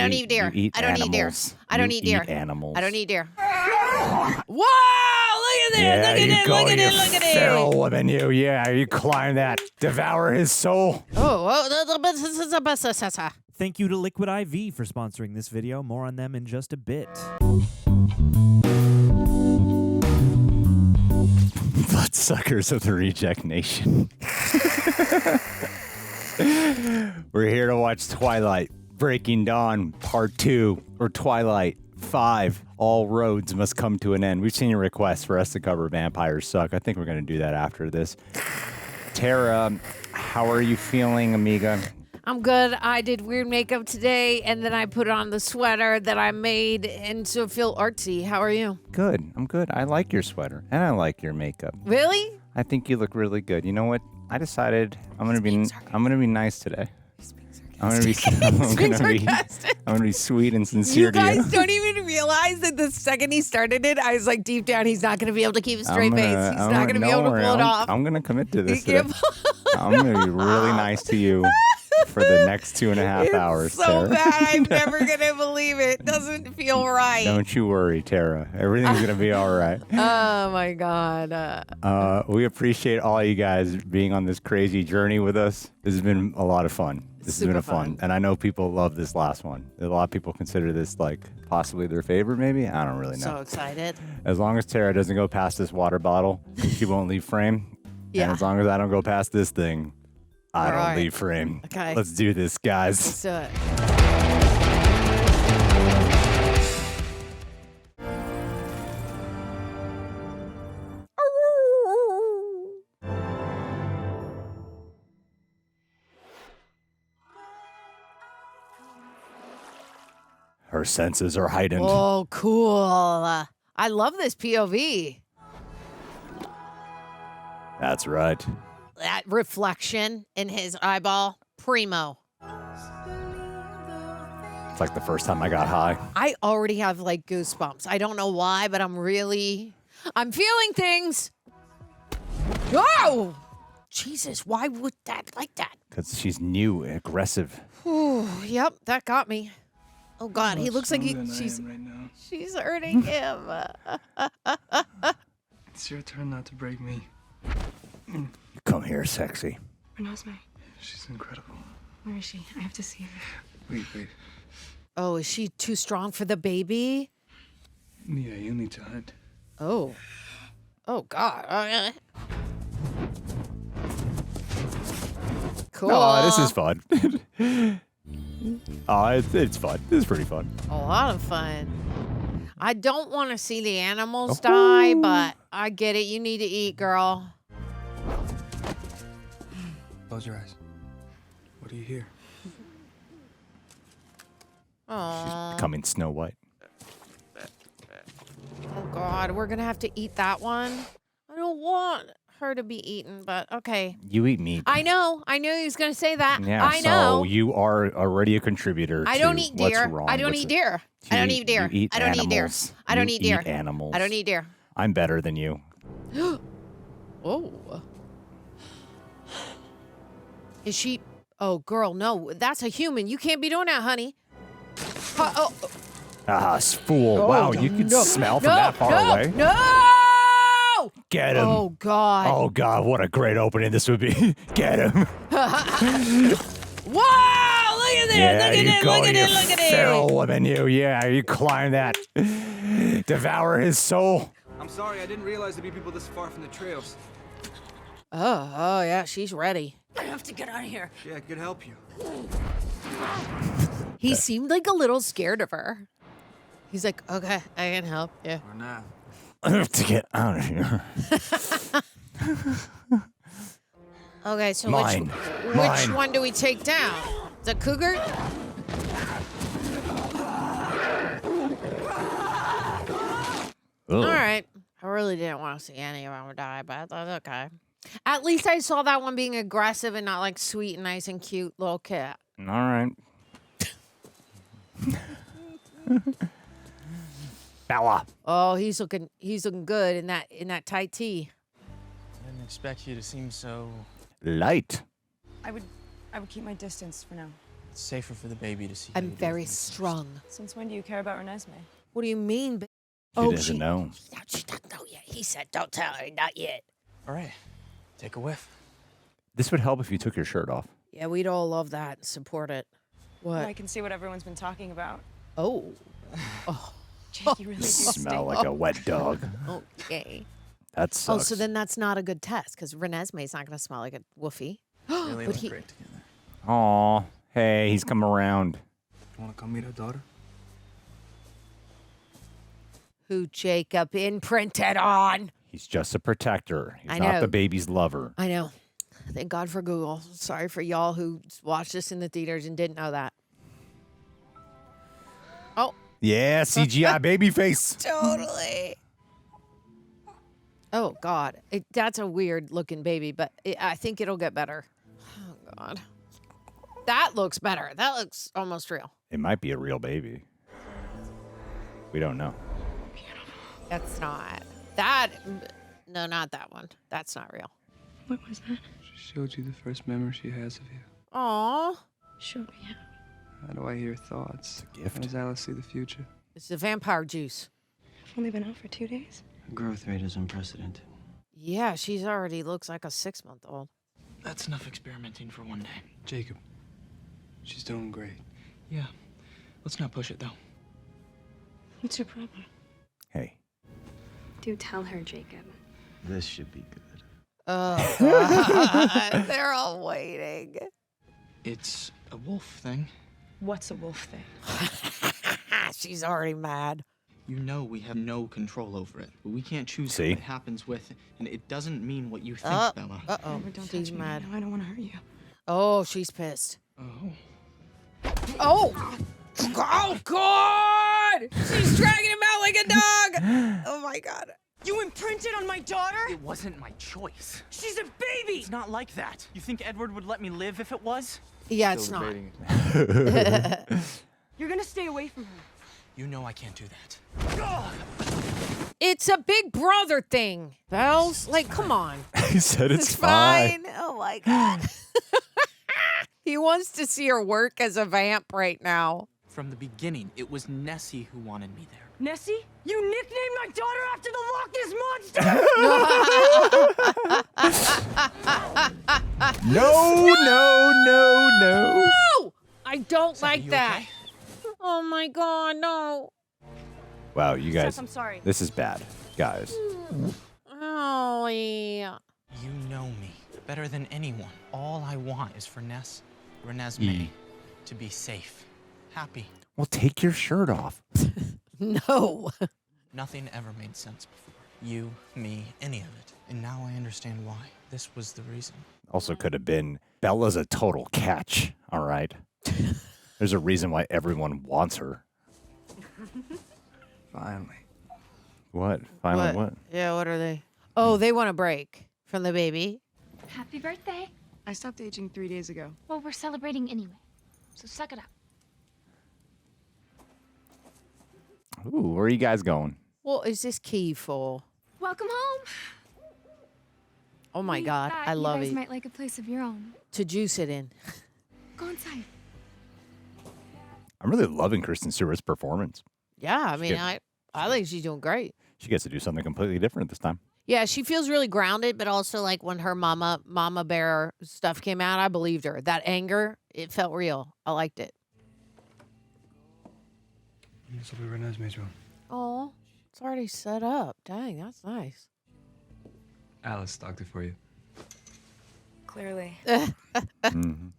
don't eat deer. I don't eat deer. I don't eat deer. Animals. I don't eat deer. Whoa! Look at this! Look at it! Look at it! Look at it! Feral woman, you. Yeah, you climb that. Devour his soul. Thank you to Liquid IV for sponsoring this video. More on them in just a bit. Bloodsuckers of the Reject Nation. We're here to watch Twilight, Breaking Dawn, Part 2, or Twilight 5. All roads must come to an end. We've seen your request for us to cover Vampires Suck. I think we're going to do that after this. Tara, how are you feeling, amiga? I'm good. I did weird makeup today, and then I put on the sweater that I made and so feel artsy. How are you? Good. I'm good. I like your sweater, and I like your makeup. Really? I think you look really good. You know what? I decided I'm gonna be nice today. I'm gonna be sweet and sincere You to you. guys don't even realize that the second he started it, I was like, deep down, he's not gonna be able to keep a straight face. He's not gonna be able to pull it off. I'm gonna commit to this today. I'm gonna be really nice to you for the next 2.5 hours. So Tara. bad, I'm never gonna believe it. Doesn't feel right. Don't you worry, Tara. Everything's gonna be all right. Oh my God. We appreciate all you guys being on this crazy journey with us. This has been a lot of fun. This has been fun. And I know people love this last one. A lot of people consider this like possibly their favorite, maybe. I don't really know. So excited. As long as Tara doesn't go past this water bottle, she won't leave frame. Yeah. And as long as I don't go past this thing, I don't leave frame. Okay. Let's do this, guys. Let's do it. Her senses are heightened. Oh, cool. I love this POV. That's right. That reflection in his eyeball, primo. It's like the first time I got high. I already have like goosebumps. I don't know why, but I'm feeling things. Whoa! Jesus, why would that like that? Because she's new, aggressive. Ooh, yep, that got me. Oh God, he looks like she's hurting him. It's your turn not to break me. Come here, sexy. Renesmee. She's incredible. Where is she? I have to see her. Wait. Oh, is she too strong for the baby? Yeah, you need to hunt. Oh God. Cool. Oh, this is fun. It's fun. This is pretty fun. A lot of fun. I don't want to see the animals die, but I get it. You need to eat, girl. Close your eyes. What do you hear? Oh. She's becoming Snow White. Oh God, we're gonna have to eat that one. I don't want her to be eaten, but okay. You eat meat. I know he was gonna say that. Yeah, I know. So you are already a contributor. I don't eat deer. What's wrong I don't eat deer. I don't eat deer. You eat I don't eat deer. animals. I don't You eat deer. Animals. I don't eat deer. I'm better than you. Oh. Is she? Oh, girl, no. That's a human. You can't be doing that, honey. Oh. Ah, fool. Wow, you can smell from that far away. No! Get him. Oh, God. Oh, God, what a great opening this would be. Get him. Whoa! Look at this. Yeah, look at you it. go, Look at you it. Look at it. feral woman, you. Yeah, you climb that. Devour his soul. I'm sorry, I didn't realize there'd be people this far from the trails. Oh, yeah, she's ready. I have to get out of here. Yeah, I could help you. He seemed like a little scared of her. He's like, okay, I can help you. Or not. I have to get out of here. Okay, so Mine. which one do we take down? The cougar? Ugh. All right. I really didn't want to see any of them die, but that's okay. At least I saw that one being aggressive and not like sweet and nice and cute little cat. All right. Bella. Oh, he's looking good in that tight tee. I didn't expect you to seem so... Light. I would keep my distance for now. It's safer for the baby to see. I'm very strong. Since when do you care about Renesmee? What do you mean? She doesn't know. She doesn't know yet. He said, don't tell her, not yet. All right, take a whiff. This would help if you took your shirt off. Yeah, we'd all love that and support it. What? I can see what everyone's been talking about. Oh. Oh. Jake, you really You do smell stink. like a wet dog. Okay. That Oh, sucks. so then that's not a good test because Renesmee's not going to smell like a woofie. Really But look he- great together. Aw, hey, he's come around. You wanna come meet our daughter? Who Jacob imprinted on. He's just a protector. He's I not know. the baby's lover. I know. Thank God for Google. Sorry for y'all who watched this in the theaters and didn't know that. Oh, Yeah, CGI baby face. totally. Oh, God. That's a weird looking baby, but I think it'll get better. Oh, God. That looks better. That looks almost real. It might be a real baby. We don't know. That's not. That. No, not that one. That's not real. What was that? She showed you the first memory she has of you. Aw. Showed me how. How do I hear thoughts? It's a gift. How does Alice see the future? It's the vampire juice. I've only been out for 2 days. Her growth rate is unprecedented. Yeah, she's already looks like a 6-month-old. That's enough experimenting for one day. Jacob, she's doing great. Yeah, let's not push it though. What's your problem? Hey. Do tell her, Jacob. This should be good. Oh, God. They're all waiting. It's a wolf thing. What's a wolf thing? She's already mad. You know we have no control over it. But we can't choose See? what happens with it, and it doesn't mean what you think, Bella. Uh-oh. Edward, don't She's touch me. mad. No, I don't want to hurt you. Oh, she's pissed. Oh. Oh! Oh, God! She's dragging him out like a dog! Oh, my God. You imprinted on my daughter? It wasn't my choice. She's a baby! It's not like that. You think Edward would let me live if it was? Yeah, it's not. You're gonna stay away from her. You know I can't do that. It's a big brother thing. Bells? Like, come on. He said it's It's fine. Oh, my God. He wants to see her work as a vamp right now. From the beginning, it was Nessie who wanted me there. Nessie? You nicknamed my daughter after the Loch Ness Monster? No. No! I don't like you that. okay? Oh, my God, no. Wow, you guys. Steph, I'm sorry. This is bad, guys. Oh, yeah. You know me better than anyone. All I want is for Renesmee to be safe, happy. Well, take your shirt off. No. Nothing ever made sense before. You, me, any of it. And now I understand why. This was the reason. Also could have been Bella's a total catch, all right? There's a reason why everyone wants her. Finally. What? Finally what? Yeah, what are they? Oh, they want a break from the baby. Happy birthday. I stopped aging 3 days ago. Well, we're celebrating anyway, so suck it up. Ooh, where are you guys going? What is this key for? Welcome home. Oh, my We God. thought I love you guys it. might like a place of your own. To juice it in. Go inside. I'm really loving Kristen Stewart's performance. Yeah, I mean, good. I think she's doing great. She gets to do something completely different this time. Yeah, she feels really grounded, but also like when her mama bear stuff came out, I believed her. That anger, it felt real. I liked it. This will be Renesmee's room. Oh, it's already set up. Dang, that's nice. Alice stocked it for you. Clearly. Mhm.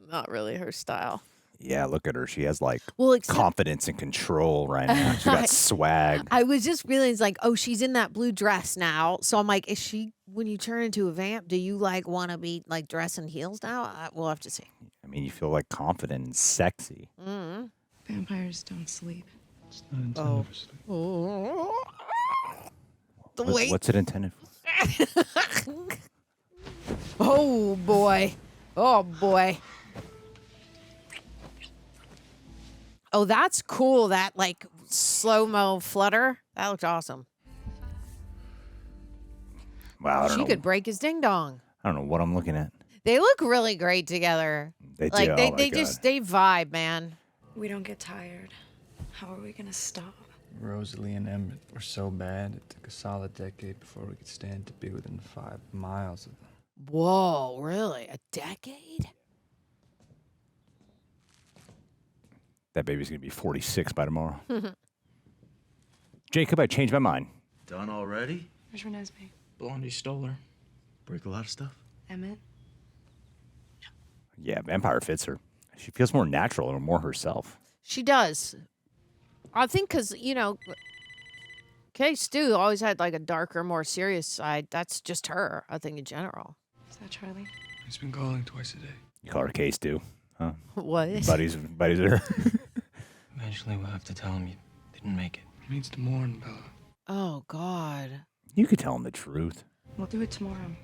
Not really her style. Yeah, look at her. She has like Well, except confidence and control right now. She got swag. I was just realizing, like, oh, she's in that blue dress now. So I'm like, is she, when you turn into a vamp, do you like want to be like dressing heels now? We'll have to see. I mean, you feel like confident and sexy. Mm-hmm. Vampires don't sleep. It's not intended for sleep. Oh. The wait. What's it intended for? Oh, boy. Oh, boy. Oh, that's cool. That, like, slow-mo flutter. That looked awesome. Wow, I don't She know. could break his ding-dong. I don't know what I'm looking at. They look really great together. They Like do. they vibe, man. We don't get tired. How are we gonna stop? Rosalie and Emmett were so bad, it took a solid decade before we could stand to be within 5 miles of them. Whoa, really? A decade? That baby's gonna be 46 by tomorrow. Jacob, I changed my mind. Done already? Where's Renesmee? Blondie stole her. Break a lot of stuff. Emmett? Yeah, vampire fits her. She feels more natural and more herself. She does. I think because, Kay Stu always had like a darker, more serious side. That's just her, I think, in general. Is that Charlie? He's been calling twice a day. You call her Case, too, huh? What? Buddies are. Eventually, we'll have to tell him you didn't make it. He needs to mourn, Bella. Oh, God. You could tell him the truth. We'll do it tomorrow.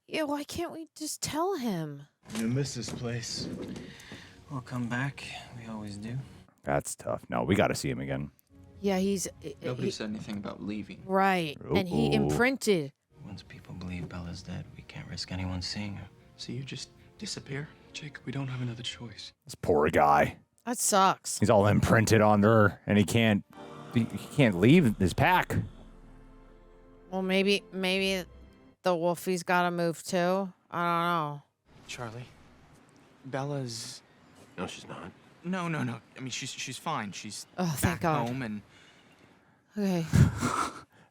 Yeah, why can't we just tell him? You miss this place. We'll come back. We always do. That's tough. No, we got to see him again. Yeah, Nobody said anything about leaving. right. And he Ooh. imprinted. Once people believe Bella's dead, we can't risk anyone seeing her. So you just disappear? Jacob, we don't have another choice. This poor guy. That sucks. He's all imprinted on her, and he can't leave his pack. Well, maybe the Wolfie's got to move too. I don't know. Charlie, Bella's... No, she's not. No. I mean, she's fine. She's Oh, thank back God. home and... Okay.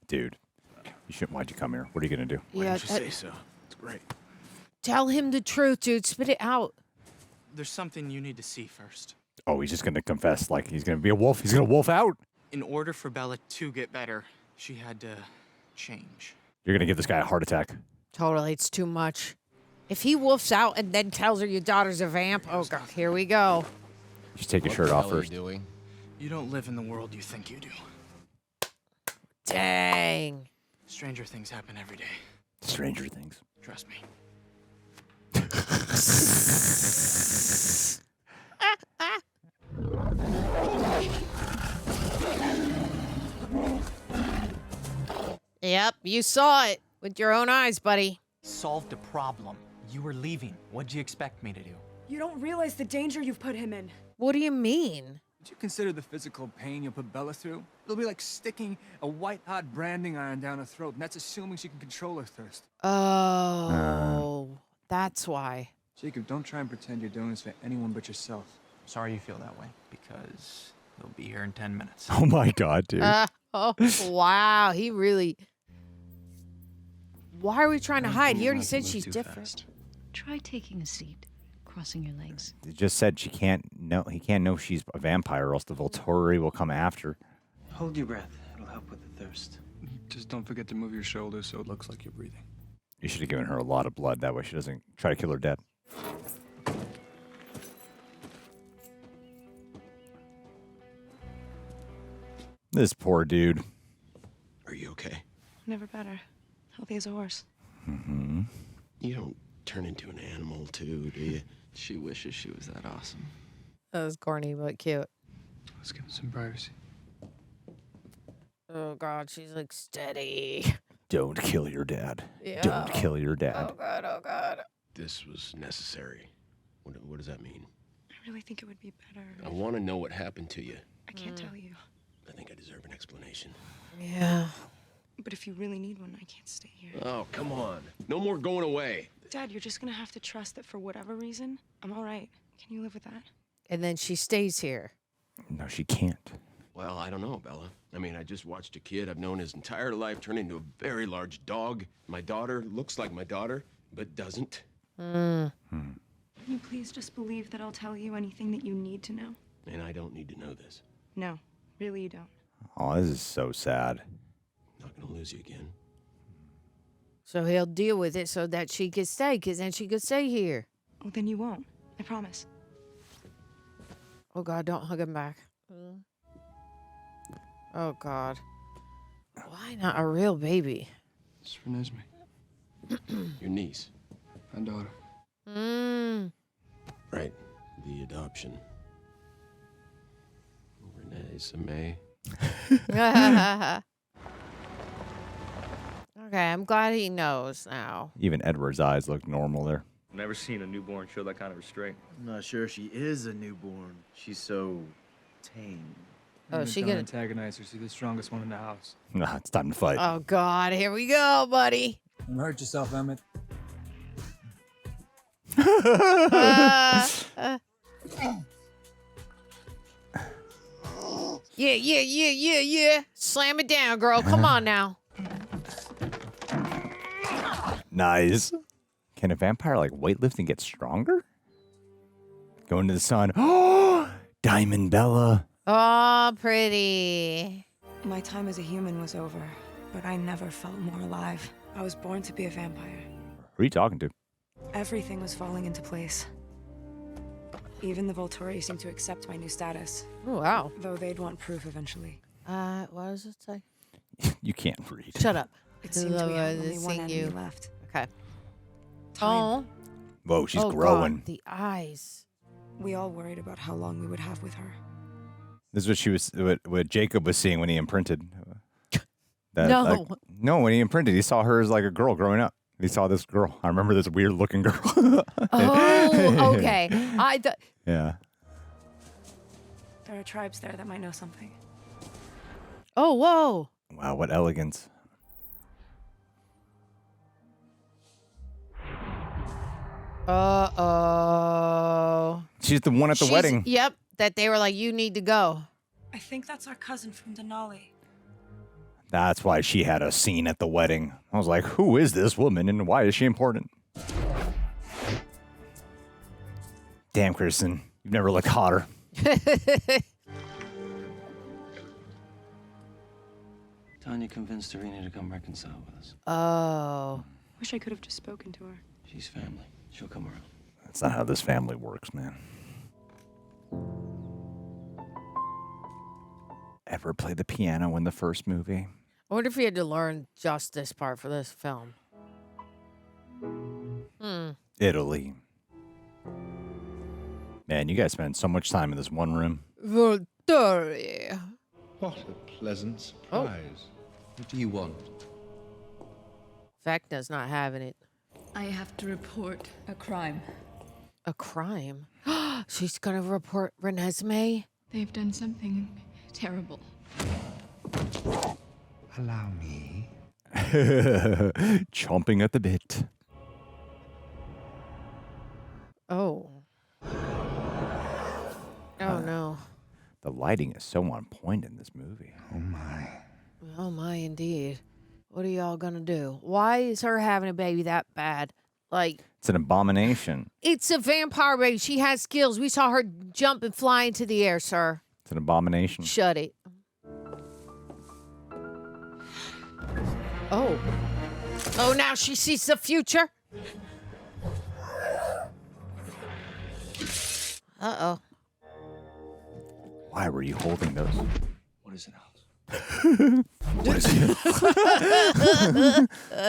Dude, why'd you come here? What are you going to do? Why Yeah, didn't you say so? It's great. tell him the truth, dude. Spit it out. There's something you need to see first. Oh, he's just going to confess like he's going to be a wolf. He's going to wolf out. In order for Bella to get better, she had to change. You're going to give this guy a heart attack. Totally, it's too much. If he wolfs out and then tells her your daughter's a vamp, oh God, here we go. Just take your shirt off first. Doing? You don't live in the world you think you do. Dang. Stranger things happen every day. Stranger Things. Trust me. Yep, you saw it with your own eyes, buddy. Solved a problem. You were leaving. What'd you expect me to do? You don't realize the danger you've put him in. What do you mean? Did you consider the physical pain you'll put Bella through? It'll be like sticking a white-hot branding iron down her throat, and that's assuming she can control her thirst. Oh, that's why. Jacob, don't try and pretend you're doing this for anyone but yourself. Sorry you feel that way, because he'll be here in 10 minutes. Oh my God, dude. Oh, wow. He really. Why are we trying to hide? He already said she's different. Try taking a seat, crossing your legs. He just said she can't know. He can't know she's a vampire, or else the Volturi will come after. Hold your breath. It'll help with the thirst. Just don't forget to move your shoulders so it looks like you're breathing. You should have given her a lot of blood. That way she doesn't try to kill her dead. This poor dude. Are you okay? Never better. Healthy as a horse. Mm-hmm. You don't turn into an animal, too, do you? She wishes she was that awesome. That was corny, but cute. Let's give him some privacy. Oh, God. She's like steady. Don't kill your dad. Yeah. Don't kill your dad. Oh, God. Oh, God. This was necessary. What does that mean? I really think it would be better. I want to know what happened to you. I can't tell you. I think I deserve an explanation. Yeah. But if you really need one, I can't stay here. Oh, come on. No more going away. Dad, you're just gonna have to trust that for whatever reason, I'm all right. Can you live with that? And then she stays here. No, she can't. Well, I don't know, Bella. I mean, I just watched a kid I've known his entire life turn into a very large dog. My daughter looks like my daughter, but doesn't. Can you please just believe that I'll tell you anything that you need to know? And I don't need to know this. No, really you don't. Oh, this is so sad. Not gonna lose you again. So he'll deal with it so that she could stay, because then she could stay here. Well, then you won't. I promise. Oh, God, don't hug him back. Oh, God. Why not a real baby? It's Renesmee, Your niece. my daughter. Right. The adoption. Renesmee. Okay, I'm glad he knows now. Even Edward's eyes look normal there. Never seen a newborn show that kind of restraint. I'm not sure she is a newborn. She's so tame. Oh, she gonna gonna antagonize her. She's the strongest one in the house. Nah, it's time to fight. Oh God, here we go, buddy. Don't hurt yourself, Emmett. Yeah. Slam it down, girl. Come on now. Nice. Can a vampire like weightlifting get stronger? Go into the sun. Oh, Diamond Bella. Oh, pretty. My time as a human was over, but I never felt more alive. I was born to be a vampire. Who are you talking to? Everything was falling into place. Even the Volturi seemed to accept my new status. Oh, wow. Though they'd want proof eventually. What does it say? You can't read. Shut up. It seemed we had only one enemy left. Okay. Time. Whoa, she's Oh, growing. God, the eyes. We all worried about how long we would have with her. This is what Jacob was seeing when he imprinted. No. No, when he imprinted, he saw her as like a girl growing up. He saw this girl. I remember this weird looking girl. Oh, okay. Yeah. There are tribes there that might know something. Oh, whoa. Wow, what elegance. Uh-oh. She's the one at the wedding. Yep, that they were like, you need to go. I think that's our cousin from Denali. That's why she had a scene at the wedding. I was like, who is this woman and why is she important? Damn, Kristen, you've never looked hotter. Tanya convinced Irina to come reconcile with us. Oh. Wish I could have just spoken to her. She's family. She'll come around. That's not how this family works, man. Ever play the piano in the first movie? I wonder if he had to learn just this part for this film. Italy. Man, you guys spend so much time in this one room. Volturi. What a pleasant surprise. What do you want? Vecna's not having it. I have to report a crime. A crime? She's gonna report Renesmee? They've done something terrible. Allow me. Chomping at the bit. Oh. Oh, no. The lighting is so on point in this movie. Oh, my. Oh, my, indeed. What are y'all gonna do? Why is her having a baby that bad? Like... It's an abomination. It's a vampire baby. She has skills. We saw her jump and fly into the air, sir. It's an abomination. Shut it. Oh. Oh, now she sees the future? Uh-oh. Why were you holding those? What is it, Alice? What is it?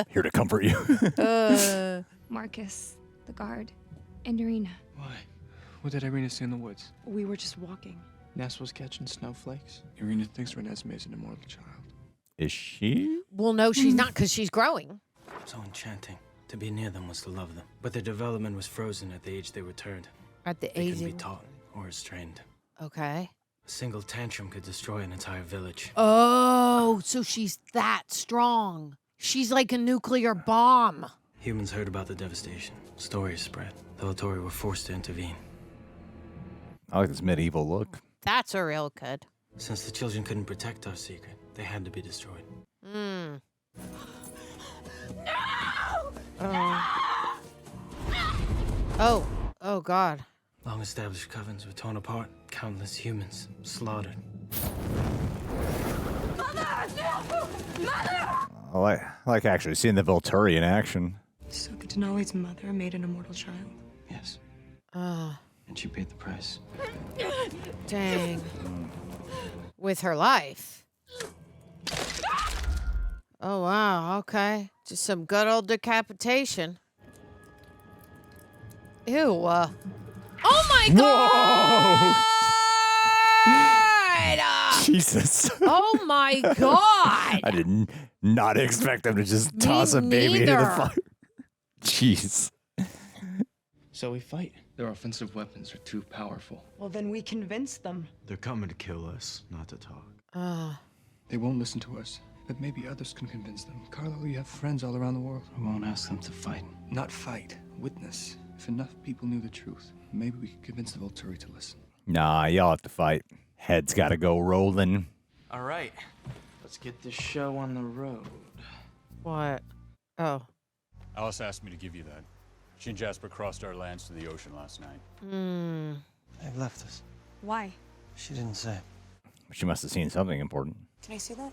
Here to comfort you. Marcus, the guard, and Irina. Why? What did Irina see in the woods? We were just walking. Ness was catching snowflakes. Irina thinks Renesmee is an immortal child. Is she? Well, no, she's not, because she's growing. So enchanting. To be near them was to love them. But their development was frozen at the age they were turned. At the They age couldn't be of... taught or restrained. Okay. A single tantrum could destroy an entire village. Oh, so she's that strong. She's like a nuclear bomb. Humans heard about the devastation. Stories spread. The Volturi were forced to intervene. I like this medieval look. That's a real good. Since the children couldn't protect our secret, they had to be destroyed. No! Oh, God. Long-established covens were torn apart. Countless humans slaughtered. I like actually seeing the Volturi in action. So the Denali's mother made an immortal child? Yes. Oh, And she paid the price. dang. With her life. Oh, wow. Okay. Just some good old decapitation. Ew. Oh, my God! Jesus. Oh, my God! I did not expect them to just toss a baby into the neither. fire. Jeez. So we fight. Their offensive weapons are too powerful. Well, then we convince them. They're coming to kill us, not to talk. They won't listen to us, but maybe others can convince them. Carlisle, you have friends all around the world. I won't ask them to fight. Not fight, witness. If enough people knew the truth, maybe we could convince the Volturi to listen. Nah, y'all have to fight. Head's got to go rolling. All right. Let's get this show on the road. What? Oh. Alice asked me to give you that. She and Jasper crossed our lands to the ocean last night. They've left us. Why? She didn't say. She must have seen something important. Can I see that?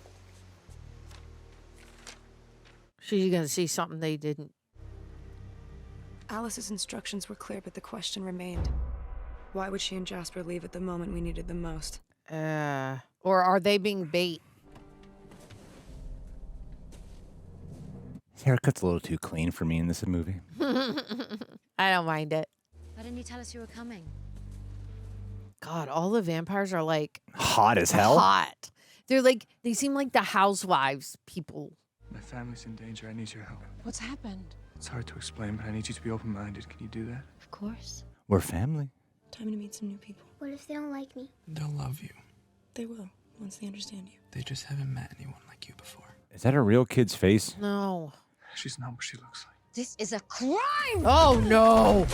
She's going to see something they didn't. Alice's instructions were clear, but the question remained. Why would she and Jasper leave at the moment we needed them most? Or are they being bait? His haircut's a little too clean for me in this movie. I don't mind it. Why didn't you tell us you were coming? God, all the vampires are like Hot as hell? hot. They're like, they seem like the housewives people. My family's in danger. I need your help. What's happened? It's hard to explain, but I need you to be open-minded. Can you do that? Of course. We're family. Time to meet some new people. What if they don't like me? They'll love you. They will, once they understand you. They just haven't met anyone like you before. Is that a real kid's face? No. She's not what she looks like. This is a crime! Oh, no.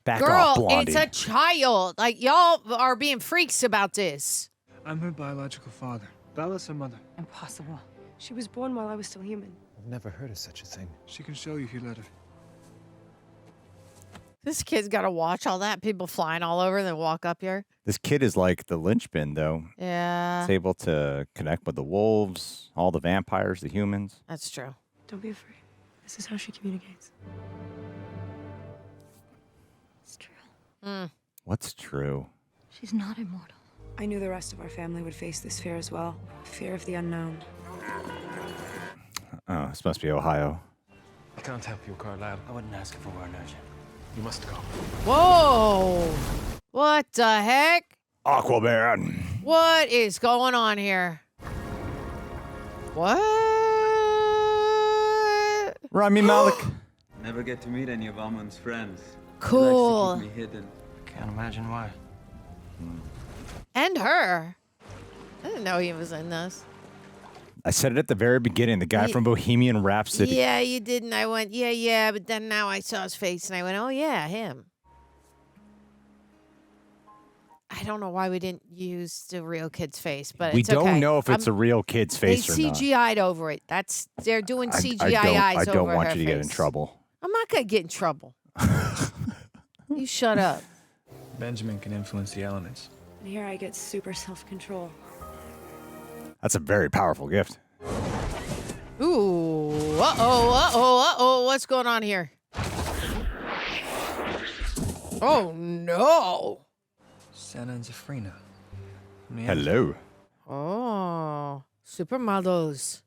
Back Girl, off, Blondie. it's a child. Like, y'all are being freaks about this. I'm her biological father. Bella's her mother. Impossible. She was born while I was still human. I've never heard of such a thing. She can show you if you let her. This kid's got to watch all that. People flying all over and then walk up here. This kid is like the linchpin, though. Yeah. He's able to connect with the wolves, all the vampires, the humans. That's true. Don't be afraid. This is how she communicates. It's true. What's true? She's not immortal. I knew the rest of our family would face this fear as well. Fear of the unknown. Oh, this must be Ohio. I can't help you, Carlisle. I wouldn't ask if it weren't urgent. You must go. Whoa. What the heck? Aquaman. What is going on here? What? Rami Malek. Never get to meet any of Amon's friends. Cool. He likes to keep me hidden. Can't imagine why. And her. I didn't know he was in this. I said it at the very beginning. The guy from Bohemian Rhapsody. Yeah, you didn't. I went, yeah. But then now I saw his face and I went, oh, yeah, him. I don't know why we didn't use the real kid's face, but We it's okay. don't know if it's a real kid's face they or not. CGI'd over it. They're doing CGI I eyes don't over want her you to get in face. trouble. I'm not going to get in trouble. You shut up. Benjamin can influence the elements. And here I get super self-control. That's a very powerful gift. Ooh, uh-oh, what's going on here? Oh, no. Senna and Stephenie. Hello. Oh, supermodels.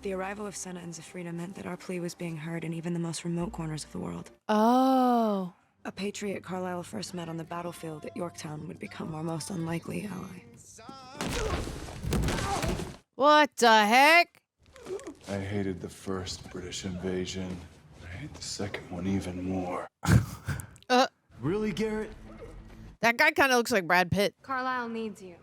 The arrival of Senna and Stephenie meant that our plea was being heard in even the most remote corners of the world. Oh. A patriot Carlisle first met on the battlefield at Yorktown would become our most unlikely ally. What the heck? I hated the first British invasion. I hate the second one even more. Really, Garrett? That guy kind of looks like Brad Pitt. Carlisle needs you.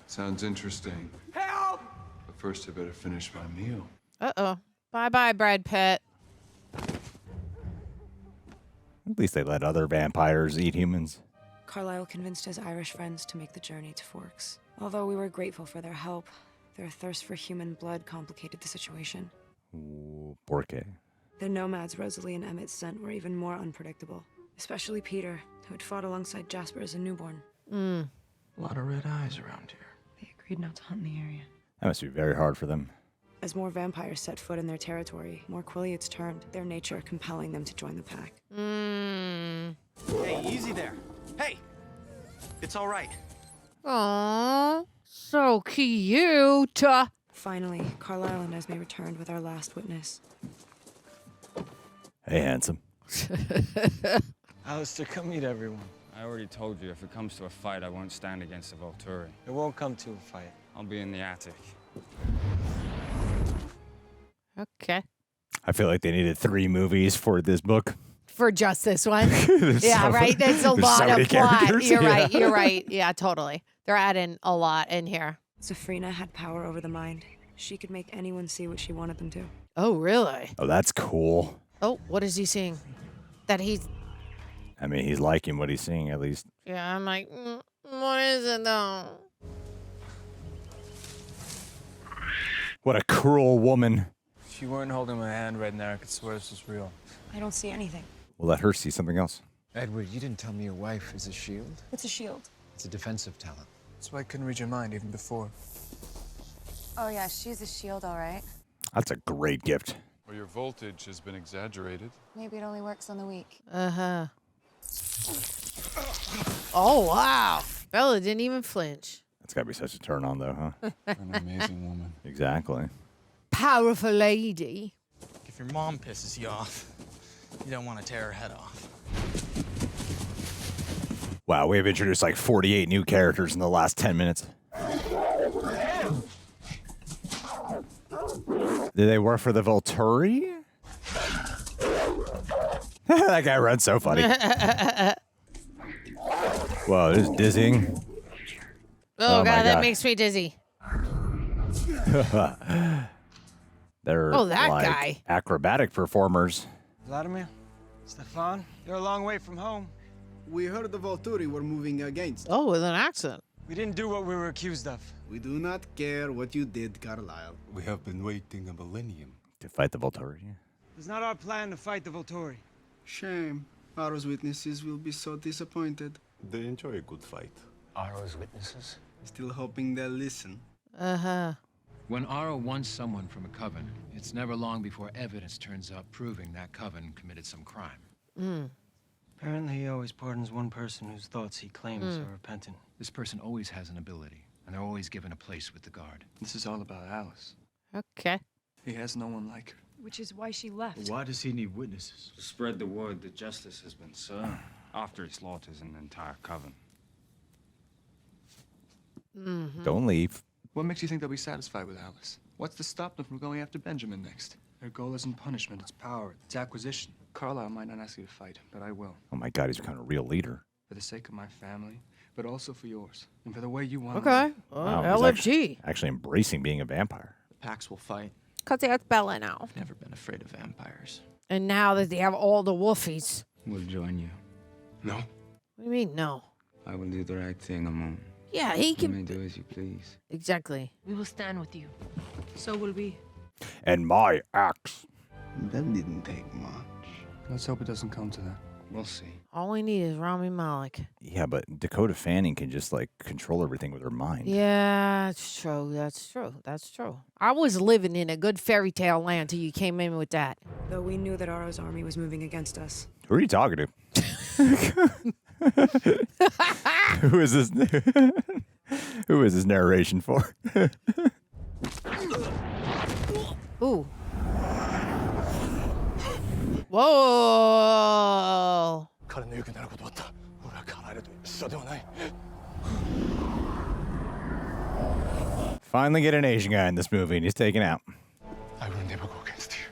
Sounds interesting. Help! But first, I better finish my meal. Uh-oh. Bye-bye, Brad Pitt. At least they let other vampires eat humans. Carlisle convinced his Irish friends to make the journey to Forks. Although we were grateful for their help, their thirst for human blood complicated the situation. Ooh, Borke. The nomads Rosalie and Emmett sent were even more unpredictable. Especially Peter, who had fought alongside Jasper as a newborn. A lot of red eyes around here. They agreed not to hunt in the area. That must be very hard for them. As more vampires set foot in their territory, more Quileads turned, their nature compelling them to join the pack. Hey, easy there. Hey! It's all right. Aww, so cute. Finally, Carlisle and Esme returned with our last witness. Hey, handsome. Alistair, come meet everyone. I already told you, if it comes to a fight, I won't stand against the Volturi. It won't come to a fight. I'll be in the attic. Okay. I feel like they needed 3 movies for this book. for just this one. There's Yeah, so- right. There's a there's lot so many of plot. characters. You're Yeah. right. You're right. Yeah, totally. They're adding a lot in here. Stephenie had power over the mind. She could make anyone see what she wanted them to. Oh, really? Oh, that's cool. Oh, what is he seeing? That he's. I mean, he's liking what he's seeing, at least. Yeah, I'm like, what is it though? What a cruel woman. If you weren't holding my hand right now, I could swear this was real. I don't see anything. We'll let her see something else. Edward, you didn't tell me your wife is a shield. What's a shield? It's a defensive talent. That's why I couldn't read your mind even before. Oh yeah, she's a shield, all right. That's a great gift. Well, your voltage has been exaggerated. Maybe it only works on the weak. Uh-huh. Oh, wow. Bella didn't even flinch. That's got to be such a turn on, though, huh? An amazing woman. Exactly. Powerful lady. If your mom pisses you off, you don't want to tear her head off. Wow, we've introduced like 48 new characters in the last 10 minutes. Did they work for the Volturi? That guy runs so funny. Whoa, this is dizzying. Oh, my God, that God. makes me dizzy. They're Oh, that like guy. acrobatic performers. Vladimir, Stefan, you're a long way from home. We heard the Volturi were moving against. Oh, with an accent. We didn't do what we were accused of. We do not care what you did, Carlisle. We have been waiting a millennium. To fight the Volturi. It's not our plan to fight the Volturi. Shame. Aro's witnesses will be so disappointed. They enjoy a good fight. Aro's witnesses? Still hoping they'll listen. Uh-huh. When Aro wants someone from a coven, it's never long before evidence turns up proving that coven committed some crime. Mm. Apparently, he always pardons one person whose thoughts he claims are repentant. This person always has an ability, and they're always given a place with the guard. This is all about Alice. Okay. He has no one like her. Which is why she left. Why does he need witnesses? To spread the word that justice has been served after he slaughters an entire coven. Mm-hmm. Don't leave. What makes you think they'll be satisfied with Alice? What's to stop them from going after Benjamin next? Their goal isn't punishment, it's power, it's acquisition. Carlisle might not ask you to fight, but I will. Oh my God, he's becoming a real leader. For the sake of my family, but also for yours, and for the way you want Okay. Wow, he's LFG. actually embracing being a vampire. The Pax will fight. Because they have Bella now. I've never been afraid of vampires. And now that they have all the wolfies. We'll join you. No. What do you mean, no? I will do the right thing, Amon. Yeah, he You can. may do as you please. Exactly. We will stand with you. So will we. And my axe. That didn't take much. Let's hope it doesn't come to that. We'll see. All we need is Rami Malek. Yeah, but Dakota Fanning can just like control everything with her mind. Yeah, that's true. That's true. That's true. I was living in a good fairy tale land till you came in with that. Though we knew that Aro's army was moving against us. Who are you talking to? Who is this? Who is this narration for? Ooh. Whoa. Finally get an Asian guy in this movie and he's taken out. I will never go against you.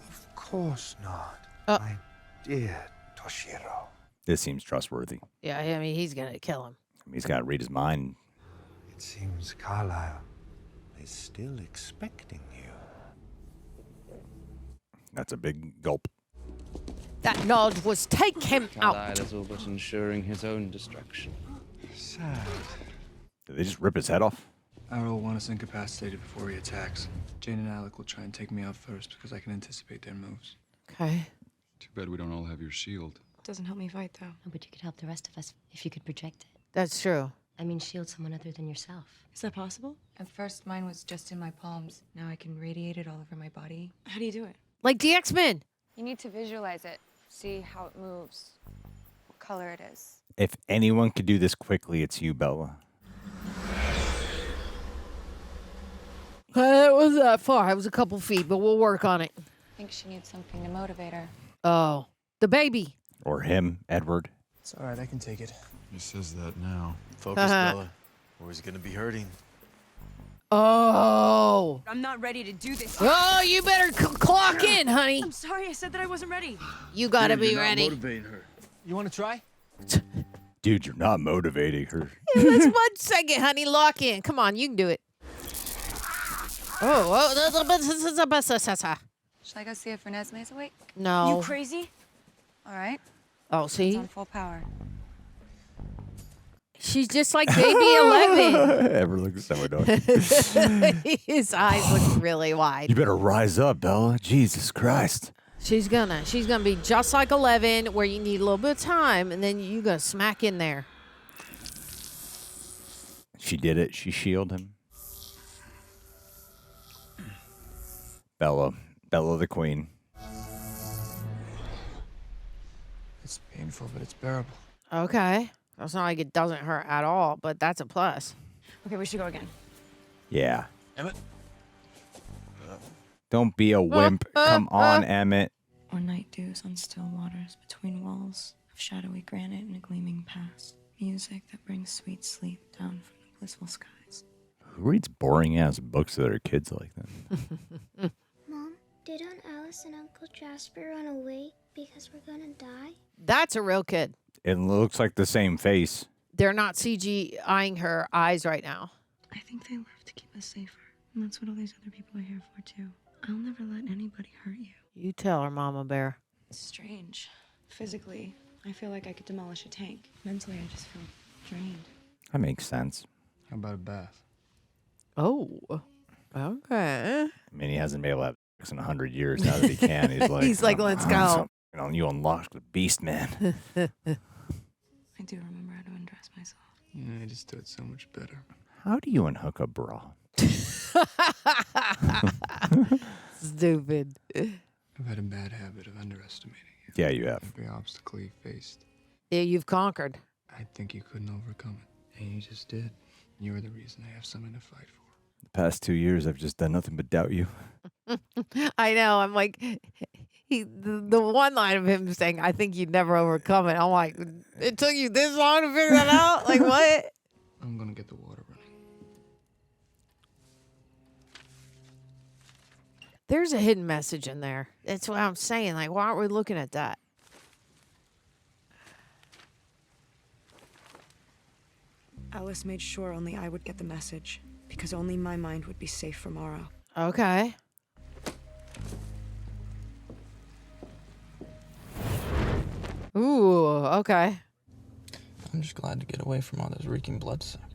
Of course not. My dear Toshiro. This seems trustworthy. Yeah, I mean, he's going to kill him. He's got to read his mind. It seems Carlisle is still expecting you. That's a big gulp. That nod was take him out. Carlisle is all but ensuring his own destruction. Sad. Did they just rip his head off? Aro will want us incapacitated before he attacks. Jane and Alec will try and take me out first because I can anticipate their moves. Okay. Too bad we don't all have your shield. Doesn't help me fight, though. No, but you could help the rest of us if you could project it. That's true. I mean, shield someone other than yourself. Is that possible? At first, mine was just in my palms. Now I can radiate it all over my body. How do you do it? Like the X-Men. You need to visualize it. See how it moves. What color it is. If anyone could do this quickly, it's you, Bella. It wasn't that far. It was a couple feet, but we'll work on it. I think she needs something to motivate her. Oh, the baby. Or him, Edward. It's all right, I can take it. He says that now. Focus, Bella, or he's gonna be hurting. Oh. I'm not ready to do this. Oh, you better clock in, honey. I'm sorry, I said that I wasn't ready. You gotta Dude, be you're not ready. motivating her. You want to try? Dude, you're not motivating her. That's 1 second, honey. Lock in. Come on, you can do it. Oh. Should I go see if Renesmee's awake? No. You crazy? All right. Oh, It's see? on full power. She's just like baby 11. Ever looks so annoying. His eyes look really wide. You better rise up, Bella. Jesus Christ. She's gonna be just like 11, where you need a little bit of time, and then you gonna smack in there. She did it. She shielded him. Bella the queen. It's painful, but it's bearable. Okay. It's not like it doesn't hurt at all, but that's a plus. Okay, we should go again. Yeah. Emmett? Don't be a wimp. Come on, Emmett. Or night dews on still waters between walls of shadowy granite and a gleaming past. Music that brings sweet sleep down from the blissful skies. Who reads boring ass books to their kids like that? Mom, did Aunt Alice and Uncle Jasper run away because we're gonna die? That's a real kid. It looks like the same face. They're not CGI-ing her eyes right now. I think they left to keep us safer. And that's what all these other people are here for, too. I'll never let anybody hurt you. You tell her, Mama Bear. It's strange. Physically, I feel like I could demolish a tank. Mentally, I just feel drained. That makes sense. How about a bath? Oh, okay. I mean, he hasn't been able to have sex in 100 years. Now that he can, he's like, He's like, let's go. You unlock the beast, man. I do remember how to undress myself. Yeah, I just do it so much better. How do you unhook a bra? Stupid. I've had a bad habit of underestimating you. Yeah, you have. Every obstacle you faced. Yeah, you've conquered. I think you couldn't overcome it. And you just did. You were the reason I have something to fight for. The past 2 years, I've just done nothing but doubt you. I know. I'm like, the one line of him saying, I think you'd never overcome it. I'm like, it took you this long to figure that out? Like, what? I'm gonna get the water running. There's a hidden message in there. That's what I'm saying. Like, why aren't we looking at that? Alice made sure only I would get the message, because only my mind would be safe for Morrow. Okay. Ooh, okay. I'm just glad to get away from all those reeking bloodsuckers.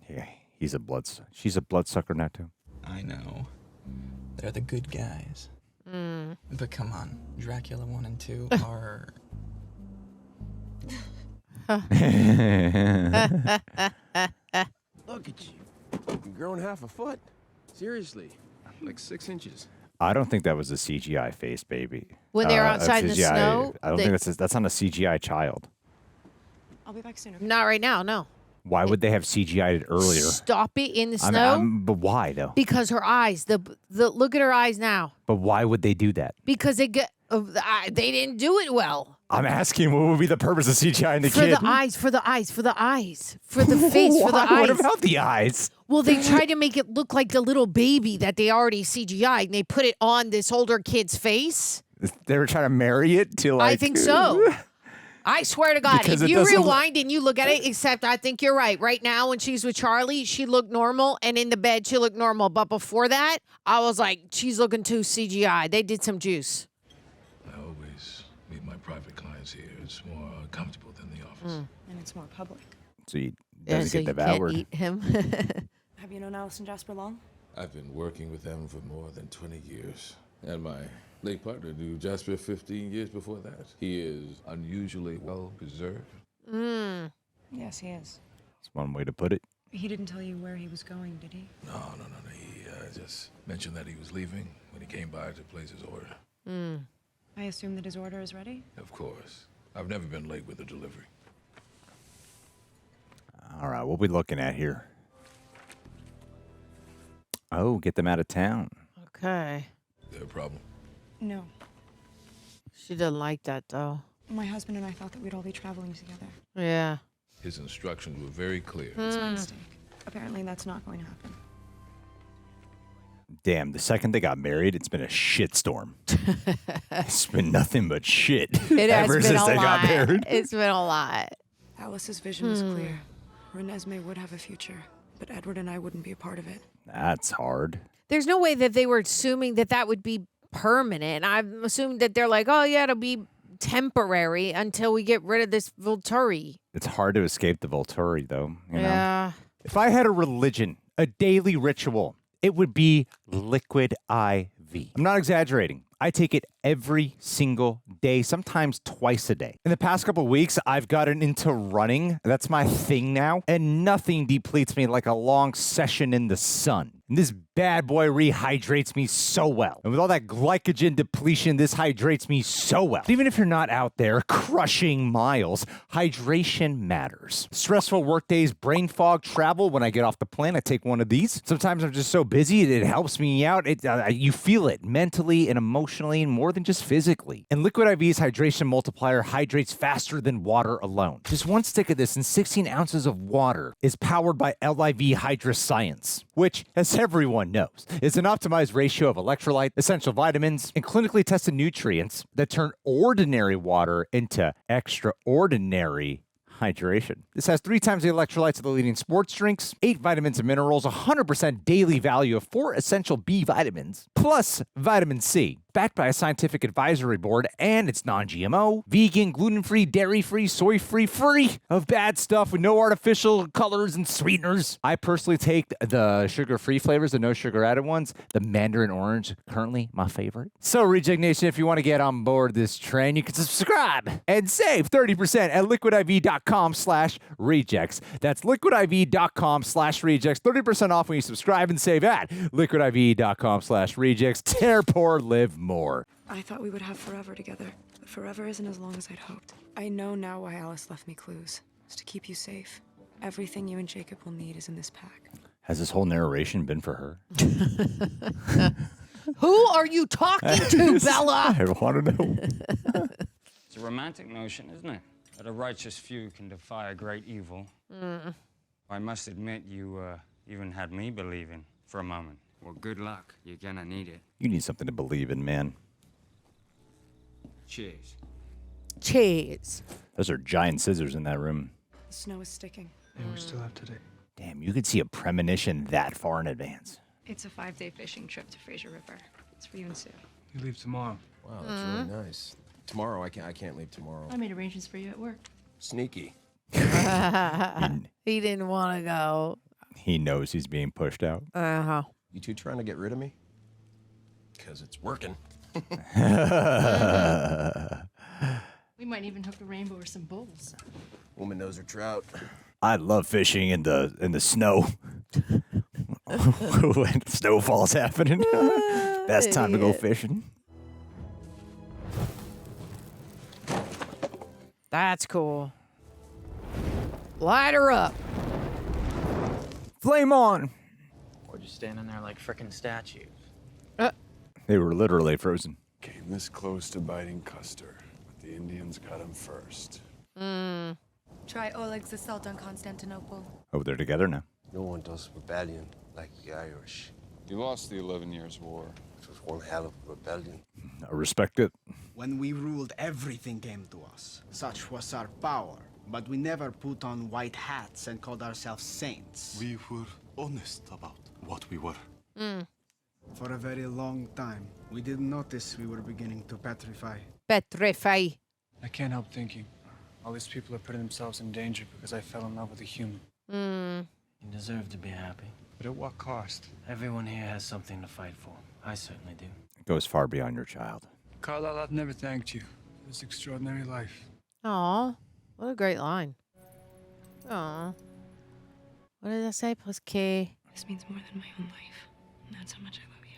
Yeah, she's a bloodsucker now, too. I know. They're the good guys. But come on, Dracula 1 and 2 are... Look at you. You've grown half a foot. Seriously. Like 6 inches. I don't think that was a CGI face, baby. When they're outside in the snow? I don't think that's not a CGI child. I'll be back soon. Not right now, no. Why would they have CGI'd it earlier? Stop it in the snow? But why, though? Because her eyes, the look at her eyes now. But why would they do that? Because they didn't do it well. I'm asking, what would be the purpose of CGI in the For kid? the eyes, for the eyes, for the eyes, for the face, for the eyes. What about the eyes? Well, they tried to make it look like the little baby that they already CGI'd, and they put it on this older kid's face. They were trying to marry it to like... I think so. I swear to God, Because if it you doesn't rewind and you look at it, except I think you're right. Right now, when she's with Charlie, she looked normal, and in the bed, she looked normal. But before that, I was like, she's looking too CGI. They did some juice. I always meet my private clients here. It's more comfortable than the office. And it's more public. So he Yeah, doesn't so get you devoured. can't eat him. Have you known Alice and Jasper long? I've been working with them for more than 20 years. And my late partner knew Jasper 15 years before that. He is unusually well preserved. Yes, he is. That's one way to put it. He didn't tell you where he was going, did he? No. He just mentioned that he was leaving when he came by to place his order. I assume that his order is ready? Of course. I've never been late with a delivery. All right, what we looking at here? Oh, get them out of town. Okay. Is there a problem? No. She doesn't like that, though. My husband and I thought that we'd all be traveling together. Yeah. His instructions were very clear. It's my mistake. Apparently that's not going to happen. Damn, the second they got married, it's been a shitstorm. It's been nothing but shit ever since they got married. It's been a lot. Alice's vision was clear. Renesmee would have a future, but Edward and I wouldn't be a part of it. That's hard. There's no way that they were assuming that that would be permanent. I'm assuming that they're like, oh, yeah, it'll be temporary until we get rid of this Volturi. It's hard to escape the Volturi, though. You know? Yeah. If I had a religion, a daily ritual, it would be liquid IV. I'm not exaggerating. I take it every single day, sometimes twice a day. In the past couple of weeks, I've gotten into running. That's my thing now. And nothing depletes me like a long session in the sun. And this bad boy rehydrates me so well. And with all that glycogen depletion, this hydrates me so well. Even if you're not out there crushing miles, hydration matters. Stressful work days, brain fog, travel. When I get off the plane, I take one of these. Sometimes I'm just so busy, it helps me out. You feel it mentally and emotionally and more than just physically. And Liquid IV's hydration multiplier hydrates faster than water alone. Just one stick of this and 16 ounces of water is powered by LIV Hydra Science, which, as everyone knows, is an optimized ratio of electrolyte, essential vitamins, and clinically tested nutrients that turn ordinary water into extraordinary hydration. This has 3 times the electrolytes of the leading sports drinks, 8 vitamins and minerals, 100% daily value of 4 essential B vitamins, plus vitamin C. Backed by a scientific advisory board, and it's non-GMO, vegan, gluten-free, dairy-free, soy-free, free of bad stuff with no artificial colors and sweeteners. I personally take the sugar-free flavors, the no-sugar added ones. The mandarin orange, currently my favorite. So, Reject Nation, if you want to get on board this train, you can subscribe and save 30% at liquidiv.com/rejects. That's liquidiv.com/rejects. 30% off when you subscribe and save at liquidiv.com/rejects. Tear, pour, live more. I thought we would have forever together, but forever isn't as long as I'd hoped. I know now why Alice left me clues. It's to keep you safe. Everything you and Jacob will need is in this pack. Has this whole narration been for her? Who are you talking to, Bella? I want to know. It's a romantic notion, isn't it? That a righteous few can defy a great evil. I must admit, you even had me believing for a moment. Well, good luck. You're gonna need it. You need something to believe in, man. Cheers. Cheers. Those are giant scissors in that room. The snow is sticking. Yeah, we still have today. Damn, you could see a premonition that far in advance. It's a 5-day fishing trip to Fraser River. It's for you and Sue. You leave tomorrow. Wow, that's really nice. Tomorrow, I can't leave tomorrow. I made arrangements for you at work. Sneaky. He didn't want to go. He knows he's being pushed out. Uh-huh. You two trying to get rid of me? Because it's working. We might even hook a rainbow or some bowls. Woman knows her trout. I love fishing in the snow. When snowfall's happening. Best time to go fishing. That's cool. Light her up. Flame on. Or just standing there like frickin' statues. They were literally frozen. Came this close to biting Custer, but the Indians got him first. Try Oleg's assault on Constantinople. Oh, they're together now. No one does rebellion like the Irish. You lost the 11 Years' War. It was one hell of a rebellion. I respect it. When we ruled, everything came to us. Such was our power. But we never put on white hats and called ourselves saints. We were honest about what we were. For a very long time, we didn't notice we were beginning to petrify. Petrify. I can't help thinking. All these people are putting themselves in danger because I fell in love with a human. You deserve to be happy. But at what cost? Everyone here has something to fight for. I certainly do. It goes far beyond your child. Carlisle, I've never thanked you for this extraordinary life. Aw, what a great line. Aw. What did I say? Plus K. This means more than my own life. And that's how much I love you.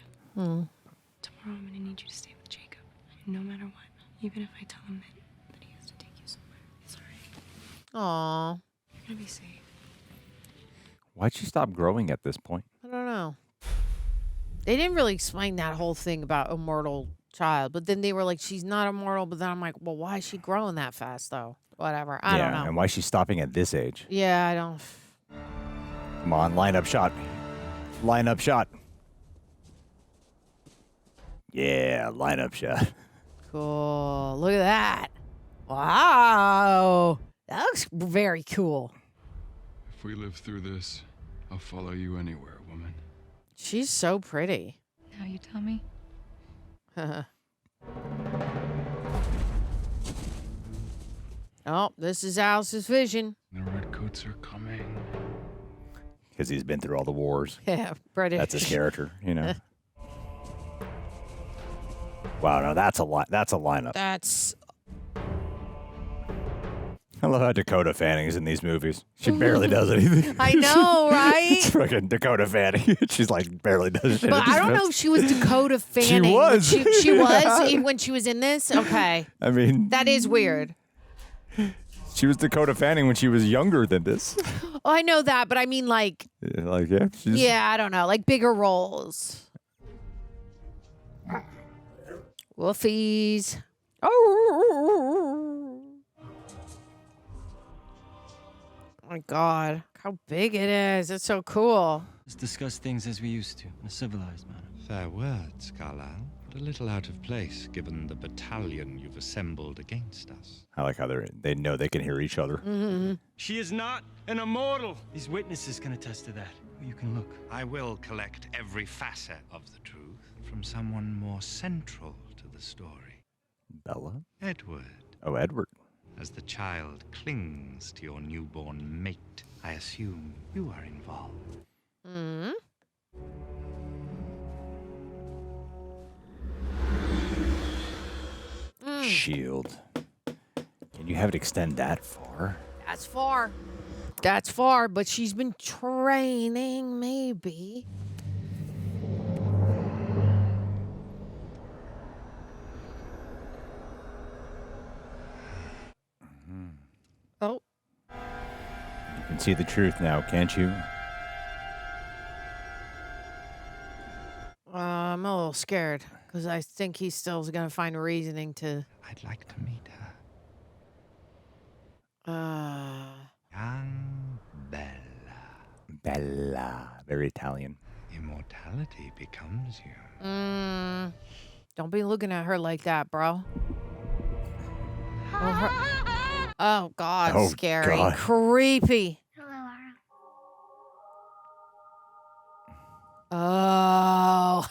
Tomorrow I'm gonna need you to stay with Jacob. No matter what. Even if I tell him that he has to take you somewhere. Sorry. Aw. You're gonna be safe. Why'd she stop growing at this point? I don't know. They didn't really explain that whole thing about immortal child, but then they were like, she's not immortal, but then I'm like, well, why is she growing that fast, though? Whatever. I don't know. And why is she stopping at this age? Yeah, I don't. Come on, lineup shot. Lineup shot. Yeah, lineup shot. Cool. Look at that. Wow. That looks very cool. If we live through this, I'll follow you anywhere, woman. She's so pretty. Now you tell me. Oh, this is Alice's vision. The redcoats are coming. Because he's been through all the wars. Yeah, British. That's his character, you know. Wow, no, that's a lineup. That's. I love how Dakota Fanning's in these movies. She barely does anything. I know, right? It's fucking Dakota Fanning. She's like barely does shit. But I don't know if she was Dakota Fanning. She was. She was when she was in this? Okay. I mean. That is weird. She was Dakota Fanning when she was younger than this. Oh, I know that, but I mean like. Yeah. Yeah, I don't know. Like bigger roles. Wolfies. Oh. My God, how big it is. It's so cool. Let's discuss things as we used to, in a civilized manner. Fair words, Carlisle, but a little out of place given the battalion you've assembled against us. I like how they know they can hear each other. Mm-hmm. She is not an immortal. These witnesses can attest to that. You can look. I will collect every facet of the truth from someone more central to the story. Bella? Edward. Oh, Edward. As the child clings to your newborn mate, I assume you are involved. Mm-hmm. Shield. Can you have it extend that far? That's far. That's far, but she's been training, maybe. Oh. You can see the truth now, can't you? I'm a little scared because I think he still is going to find a reasoning to. I'd like to meet her. Young Bella. Bella. Very Italian. Immortality becomes you. Don't be looking at her like that, bro. Oh, God, Oh, scary. God. Creepy. Oh.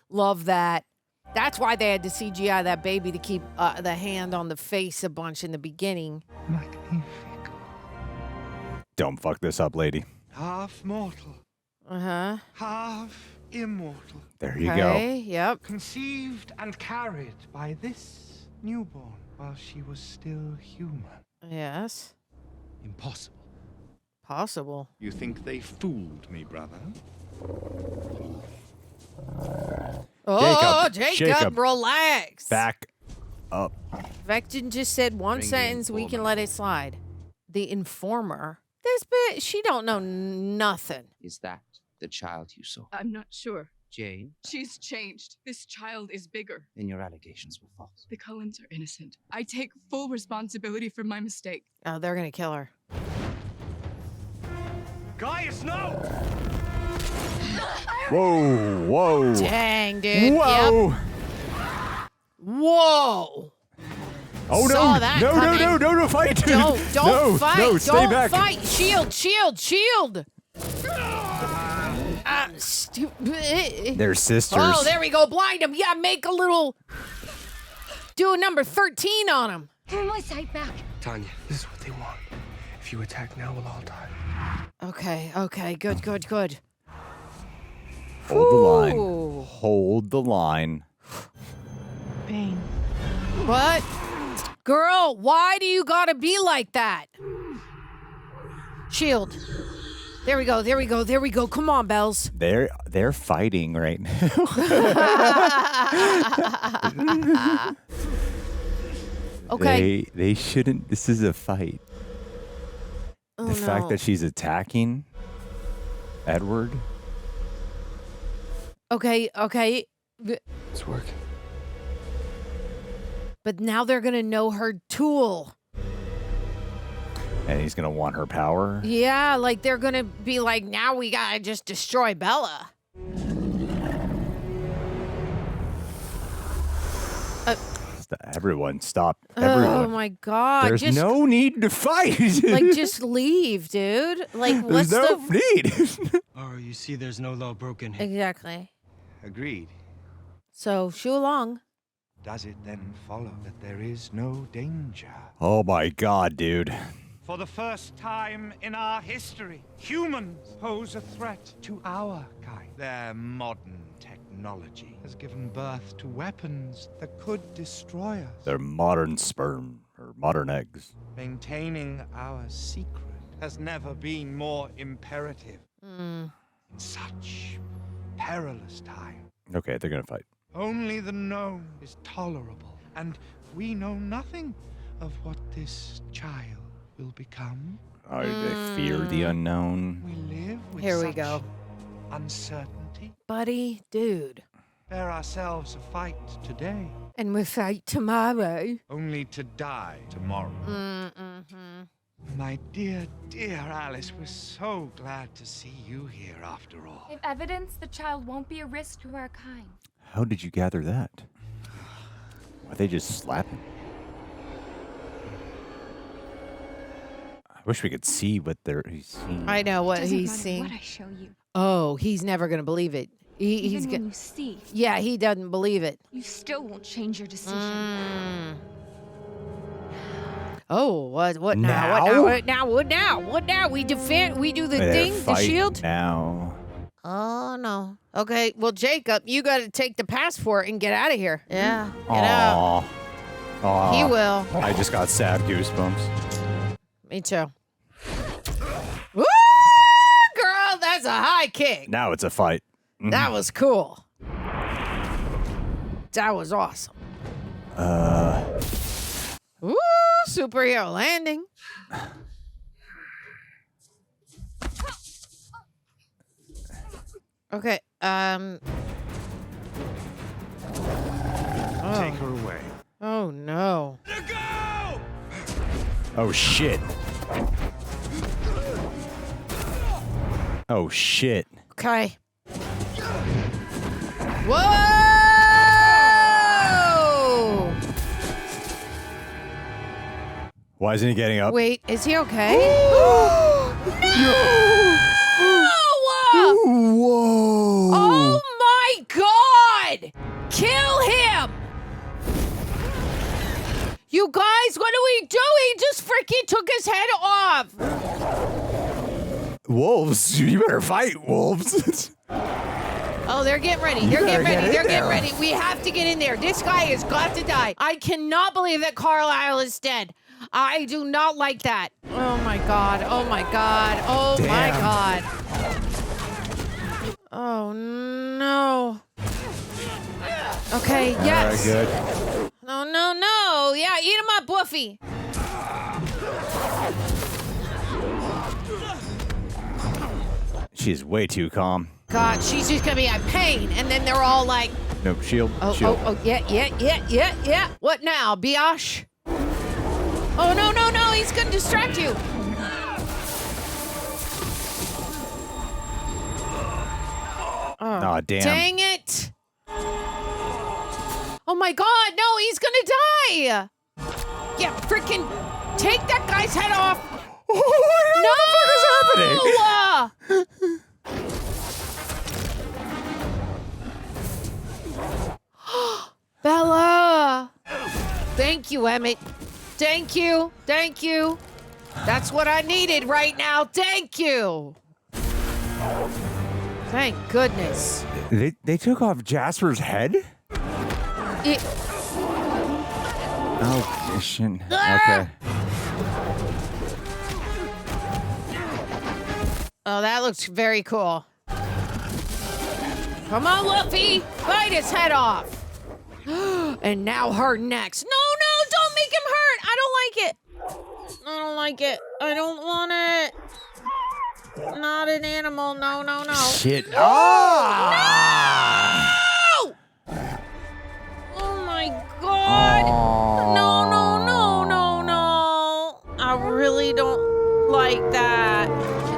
Love that. That's why they had to CGI that baby to keep the hand on the face a bunch in the beginning. Magnifico. Don't fuck this up, lady. Half mortal, Uh-huh. half immortal. There you Okay, yep. Conceived and carried by this newborn while she was still human. Yes. Impossible. Possible. You think they fooled me, brother? Oh, Jacob, relax. Back up. Vectin just said one Bring the sentence, we can let it slide. The informer. This bitch, she don't know nothing. Is that the child you saw? I'm not sure. Jane, She's changed. This child is bigger. then your allegations were false. The Cullens are innocent. I take full responsibility for my mistake. Oh, they're gonna kill her. Gaius, no! Whoa. Dang, dude. Whoa. Yep. Whoa. Oh, Saw no. that No, coming. no, fight. Don't No, fight. no, stay Don't back. fight. Shield. They're sisters. Oh, there we go. Blind him. Yeah, make a little. Do a number 13 on him. Give me my sight back. Tanya, this is what they want. If you attack now, we'll all die. Okay. Good. Hold the line. Ooh. Hold the line. Pain. What? Girl, why do you gotta be like that? Shield. There we go. Come on, Bells. They're fighting right now. Okay. They shouldn't. This is a fight. Oh, The fact that she's attacking Edward. Okay. It's working. But now they're gonna know her tool. And he's gonna want her power. Yeah, like they're gonna be like, now we gotta just destroy Bella. Everyone, stop. Everyone. Oh my God. There's no need to fight. Like, just leave, dude. Like, what's There's no need. Oh, you see, there's no law broken. Exactly. Agreed. So, shoo along. Does it then follow that there is no danger? Oh my God, dude. For the first time in our history, humans pose a threat to our kind. Their modern technology has given birth to weapons that could destroy us. They're modern sperm or modern eggs. Maintaining our secret has never been more imperative. In such perilous time. Okay, they're gonna fight. Only the known is tolerable, and we know nothing of what this child will become. Oh, they fear the unknown. We live with Here we such go. uncertainty. Buddy, dude. Bear ourselves a fight today, And we fight tomorrow. only to die tomorrow. My dear, dear Alice, we're so glad to see you here after all. If evidence, the child won't be a risk to our kind. How did you gather that? Why they just slap him? I wish we could see what he's seeing. I know what Doesn't he's matter seeing. what I show you. Oh, he's never gonna believe it. He's Even when gonna. you see, Yeah, he doesn't believe it. you still won't change your decision. Oh, what now? Now? What now? What now? What now? What now? We defend. We do the They're thing, the fighting shield. now. Oh no. Okay, well, Jacob, you got to take the passport and get out of here. Yeah, get out. Aw. He will. I just got sad goosebumps. Me too. Woo, girl, that's a high kick. Now it's a fight. That was cool. That was awesome. Woo, superhero landing. Okay, oh. Take her away. Oh no. Oh shit. Oh shit. Okay. Whoa! Why isn't he getting up? Wait, is he okay? No! Whoa! Oh my God! Kill him! You guys, what do we do? He just freaking took his head off. Wolves? You better fight, wolves. Oh, they're getting ready. You They're better getting ready. get in They're getting there. ready. We have to get in there. This guy has got to die. I cannot believe that Carlisle is dead. I do not like that. Oh my God. Oh my God. Oh my Damn. God. Oh no. Okay, yes. Very good. No, no, no. Yeah, eat him up, Woofy. She's way too calm. God, she's just gonna be in pain. And then they're all like, Nope, shield. oh, shield. oh, oh, yeah. What now, Biash? Oh, no, no, no, he's gonna distract you. Oh, Aw, damn. Dang it. Oh my God, no, he's gonna die. Yeah, freaking take that guy's head off. What the fuck is happening? Bella. Thank you, Emmett. Thank you. Thank you. That's what I needed right now. Thank you. Thank goodness. They took off Jasper's head? It, Oh, shit. Ah! Okay. oh, that looks very cool. Come on, Luffy. Bite his head off. And now her next. No, no, don't make him hurt. I don't like it. I don't like it. I don't want it. Not an animal. No, no, no. Shit. No! Oh my God. Oh. No, no, no, no, no. I really don't. like that.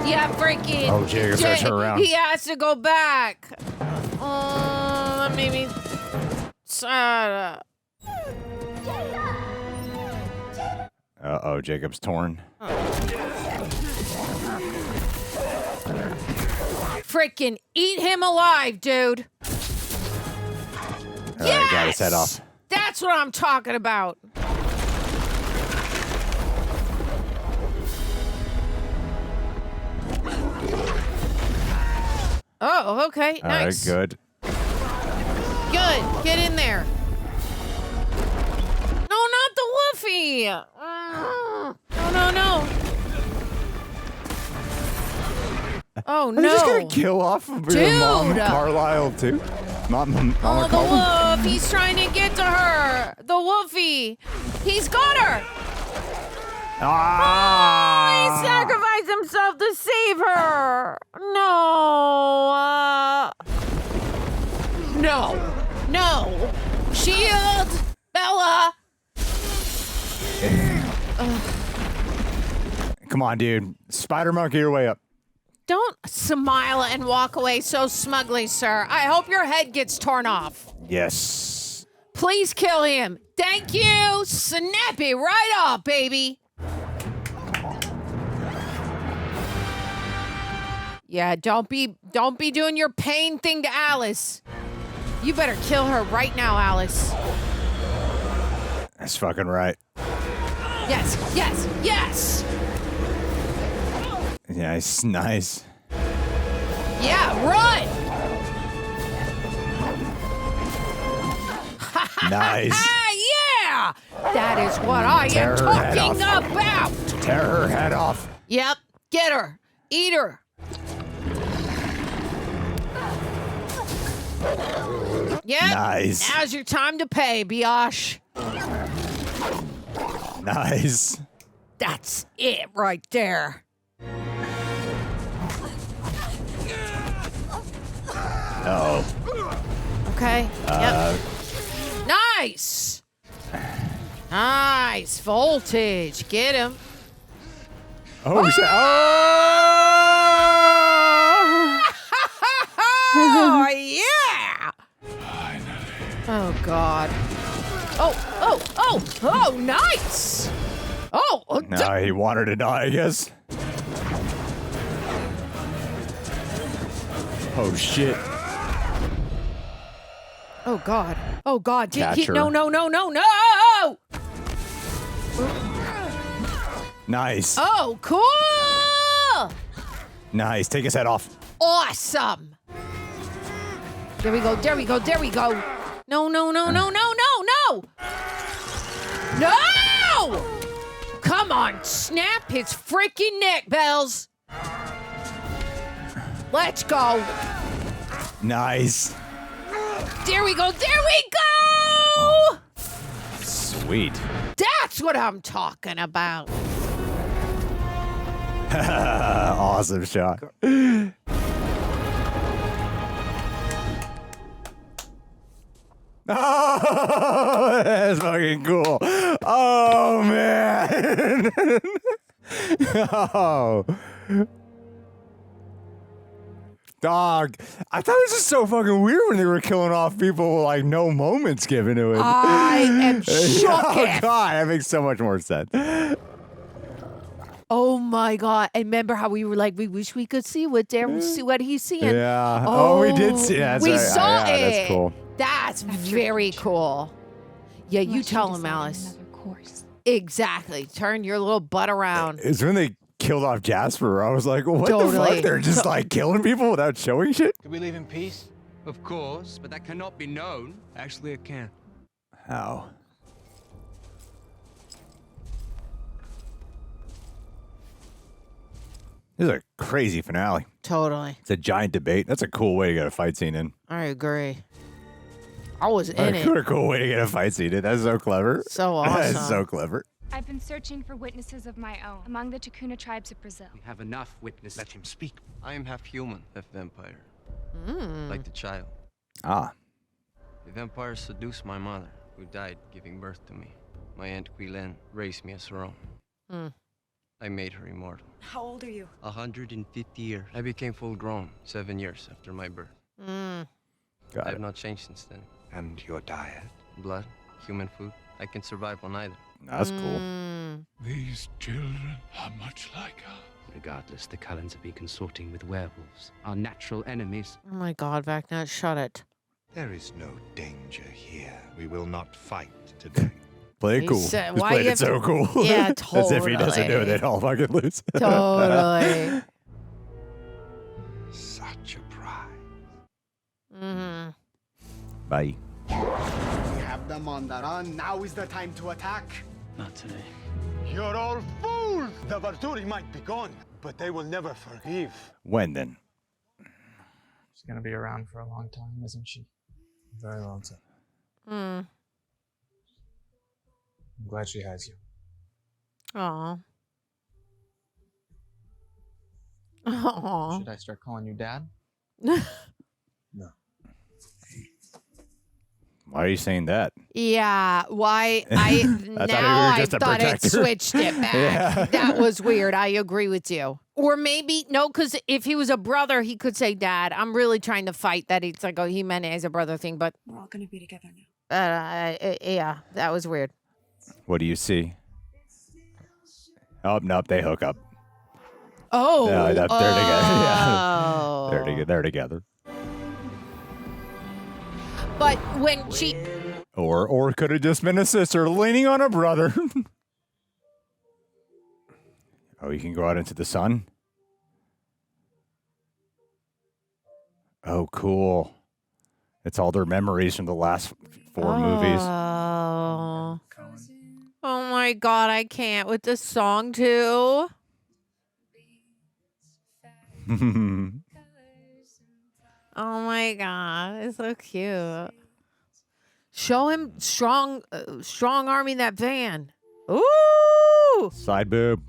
Yeah, freaking. Oh, Jacob's gonna turn around. He has to go back. Oh, that made me sad. Uh-oh, Jacob's torn. Freaking eat him alive, dude. All right, got his head off. That's what I'm talking about. Oh, okay. All Nice. right, good. Good. Get in there. No, not the Woofy. No. Oh, no. I'm just gonna kill off your mom, Carlisle, too. Mama Oh, the Carlisle. wolf. He's trying to get to her. The Woofy. He's got her. Ah! He sacrificed himself to save her. No. Shield. Bella. Come on, dude. Spider monkey your way up. Don't smile and walk away so smugly, sir. I hope your head gets torn off. Yes. Please kill him. Thank you. Snappy right off, baby. Yeah, don't be doing your pain thing to Alice. You better kill her right now, Alice. That's fucking right. Yes. Nice. Yeah, run. Nice. Yeah. That is what I am talking about. Tear her head off. Yep. Get her. Eat her. Yep. Nice. Now's your time to pay, Biatch. Nice. That's it right there. Uh-oh. Okay. Yep. Nice. Nice. Voltage. Get him. Oh, shit. Oh, yeah. Oh, God. Oh, nice. Oh, No, he wanted to die, I guess. Oh, shit. Oh, God. Catch her. No. Nice. Oh, cool. Nice. Take his head off. Awesome. There we go. No. No! Come on, snap his freaking neck, Bells. Let's go. Nice. There we go. Sweet. That's what I'm talking about. Awesome shot. Oh, that's fucking cool. Oh, man. Oh. Dog, I thought it was just so fucking weird when they were killing off people with like no moments given to it. I am shook. Oh, God, that makes so much more sense. Oh my God! And remember how we were like, we wish we could see what he's seeing. Yeah. Oh, we did see. That's we right. saw yeah, it. That's cool. That's very cool. Yeah, you tell him, Alice. Exactly. Turn your little butt around. It's when they killed off Jasper. I was like, what the fuck? They're just like killing people without showing shit? Can we leave in peace? Of course, but that cannot be known. Actually, it can. How? This is a crazy finale. Totally. It's a giant debate. That's a cool way to get a fight scene in. I agree. I was in it. What a cool way to get a fight scene in. That's so clever. So awesome. That's so clever. I've been searching for witnesses of my own among the Takuna tribes of Brazil. We have enough witnesses. Let him speak. I am half human, half vampire. Like the child. Ah. The vampire seduced my mother, who died giving birth to me. My aunt Cullens raised me as her own. I made her immortal. How old are you? 150 years. I became full grown 7 years after my birth. Mm. I have not changed since then. And your diet? Blood, human food. I can survive on either. That's cool. These children are much like us. Regardless, the Cullens have been consorting with werewolves, our natural enemies. Oh my God, Vecna, shut it. There is no danger here. We will not fight today. Play it He cool. said- Just why played you it so have to- cool. Yeah, As if he doesn't do it, totally. they'd all fucking lose. Totally. Such a prize. Mm-hmm. Bye. We have them on the run. Now is the time to attack. Not today. You're all fools! The Volturi might be gone, but they will never forgive. When then? She's gonna be around for a long time, isn't she? A very long time. Mm. I'm glad she has you. Aw. Aw. Should I start calling you Dad? Why are you saying that? Yeah, why I now I thought it switched it back. Yeah. That was weird. I agree with you. Or maybe no, because if he was a brother, he could say dad. I'm really trying to fight that. It's like, oh, he meant it as a brother thing, but We're all gonna be together now. yeah, that was weird. What do you see? Oh, nope, they hook up. Oh, No, they're together. oh. Yeah. They're together. But when she, Or could have just been a sister leaning on a brother. Oh, you can go out into the sun? Oh, cool. It's all their memories from the last 4 movies. Oh my God, I can't with this song too. Oh my God, it's so cute. Show him strong arming that van. Ooh, Side boob.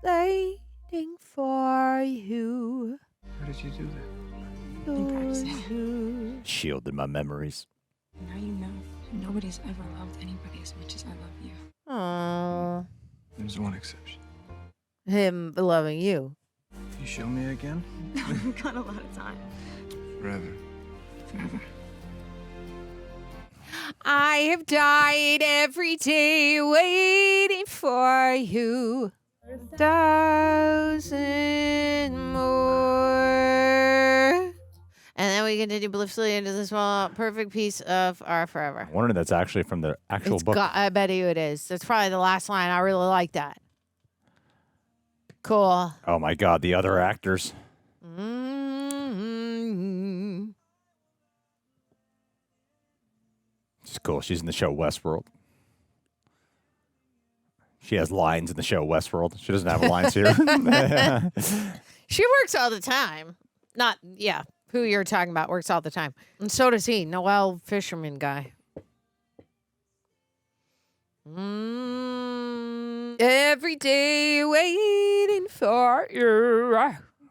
waiting for you. How did you do that? Been practicing. Shielded my memories. Now you know. Nobody's ever loved anybody as much as I love you. Oh, There's one exception. him loving you. You show me again? We've got a lot of time. Forever. Forever. I have died every day waiting for you. 1,000 more. And then we continue blissfully into this small, perfect piece of our forever. I wonder if that's actually from the actual book. I bet you it is. That's probably the last line. I really like that. Cool. Oh my God, the other actors. Mm-hmm. She's cool. She's in the show Westworld. She has lines in the show Westworld. She doesn't have lines here. She works all the time. Not, yeah, who you're talking about works all the time. And so does he, Noel Fisherman guy. Every day waiting for you.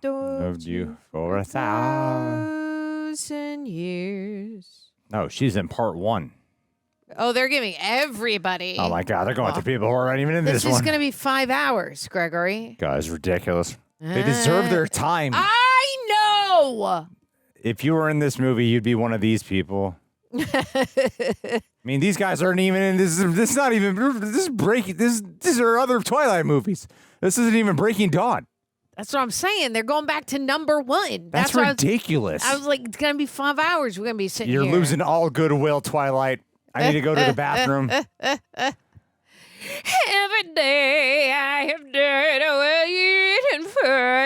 Loved you for 1,000 years. No, she's in part 1. Oh, they're giving everybody. Oh my God, they're going to people who aren't even in this This is one. going to be 5 hours, Gregory. Guys, ridiculous. They deserve their time. I know. If you were in this movie, you'd be one of these people. I mean, these guys aren't even in this. This is not even. This is breaking. These are other Twilight movies. This isn't even Breaking Dawn. That's what I'm saying. They're going back to number 1. That's why ridiculous. I was like, it's going to be 5 hours. We're going to be sitting You're here. losing all goodwill, Twilight. I need to go to the bathroom. Every day I have died waiting for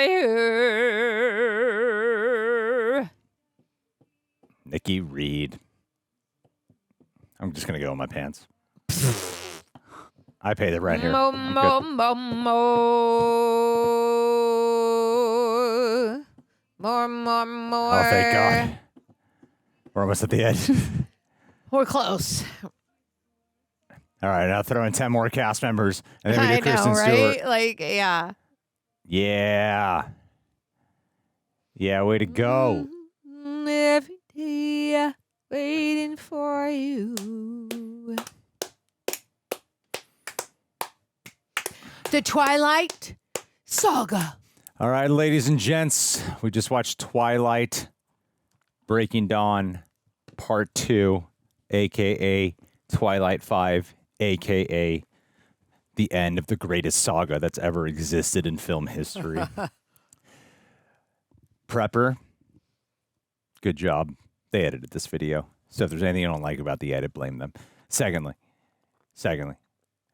you. Nikki Reed. I'm just going to go in my pants. I pay the rent here. Mo, I'm mo, good. mo, mo. More, more, more. Oh, thank God. We're almost at the edge. We're close. All right, now throw in 10 more cast members. And then we I do Kristen know, right? Stewart. Like, yeah. Yeah. Yeah, way to go. Every day waiting for you. The Twilight Saga. All right, ladies and gents, we just watched Twilight Breaking Dawn Part 2, a.k.a. Twilight 5, a.k.a. the end of the greatest saga that's ever existed in film history. Prepper, good job. They edited this video. So if there's anything you don't like about the edit, blame them. Secondly,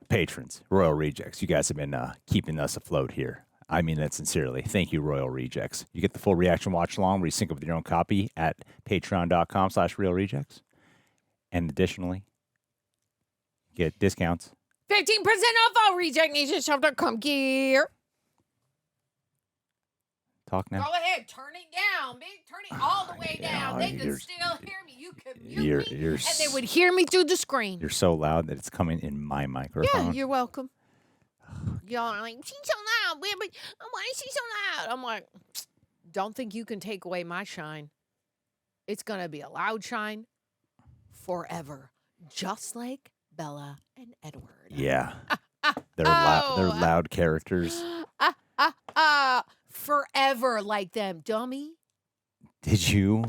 patrons, Royal Rejects, you guys have been keeping us afloat here. I mean that sincerely. Thank you, Royal Rejects. You get the full reaction watch along where you sync up with your own copy at patreon.com/realrejects. And additionally, get discounts. 15% off all RejectNationShop.com gear. Talk now. Go ahead, turn it down, big. Turn it all the way down. They can still hear me. You can mute me, and they would hear me through the screen. You're so loud that it's coming in my microphone. Yeah, you're welcome. Y'all are like, she's so loud. Why is she so loud? I'm like, don't think you can take away my shine. It's going to be a loud shine forever, just like Bella and Edward. Yeah. They're loud characters. Forever like them, dummy. Did you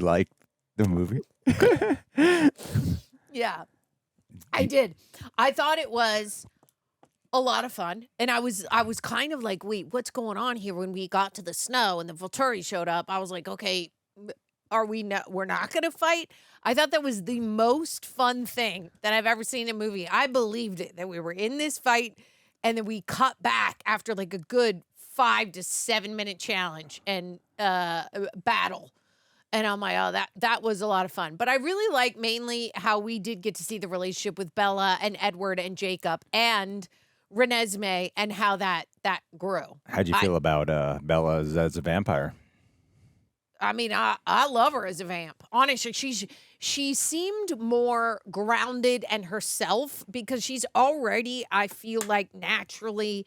like the movie? Yeah, I did. I thought it was a lot of fun, and I was kind of like, wait, what's going on here? When we got to the snow and the Volturi showed up, I was like, okay, we're not gonna fight? I thought that was the most fun thing that I've ever seen in a movie. I believed it, that we were in this fight, and then we cut back after like a good 5 to 7 minute challenge and battle. And I'm like, oh, that was a lot of fun. But I really like mainly how we did get to see the relationship with Bella and Edward and Jacob and Renesmee and how that grew. How'd you feel about Bella as a vampire? I mean, I love her as a vamp. Honestly, she seemed more grounded and herself because she's already, I feel like, naturally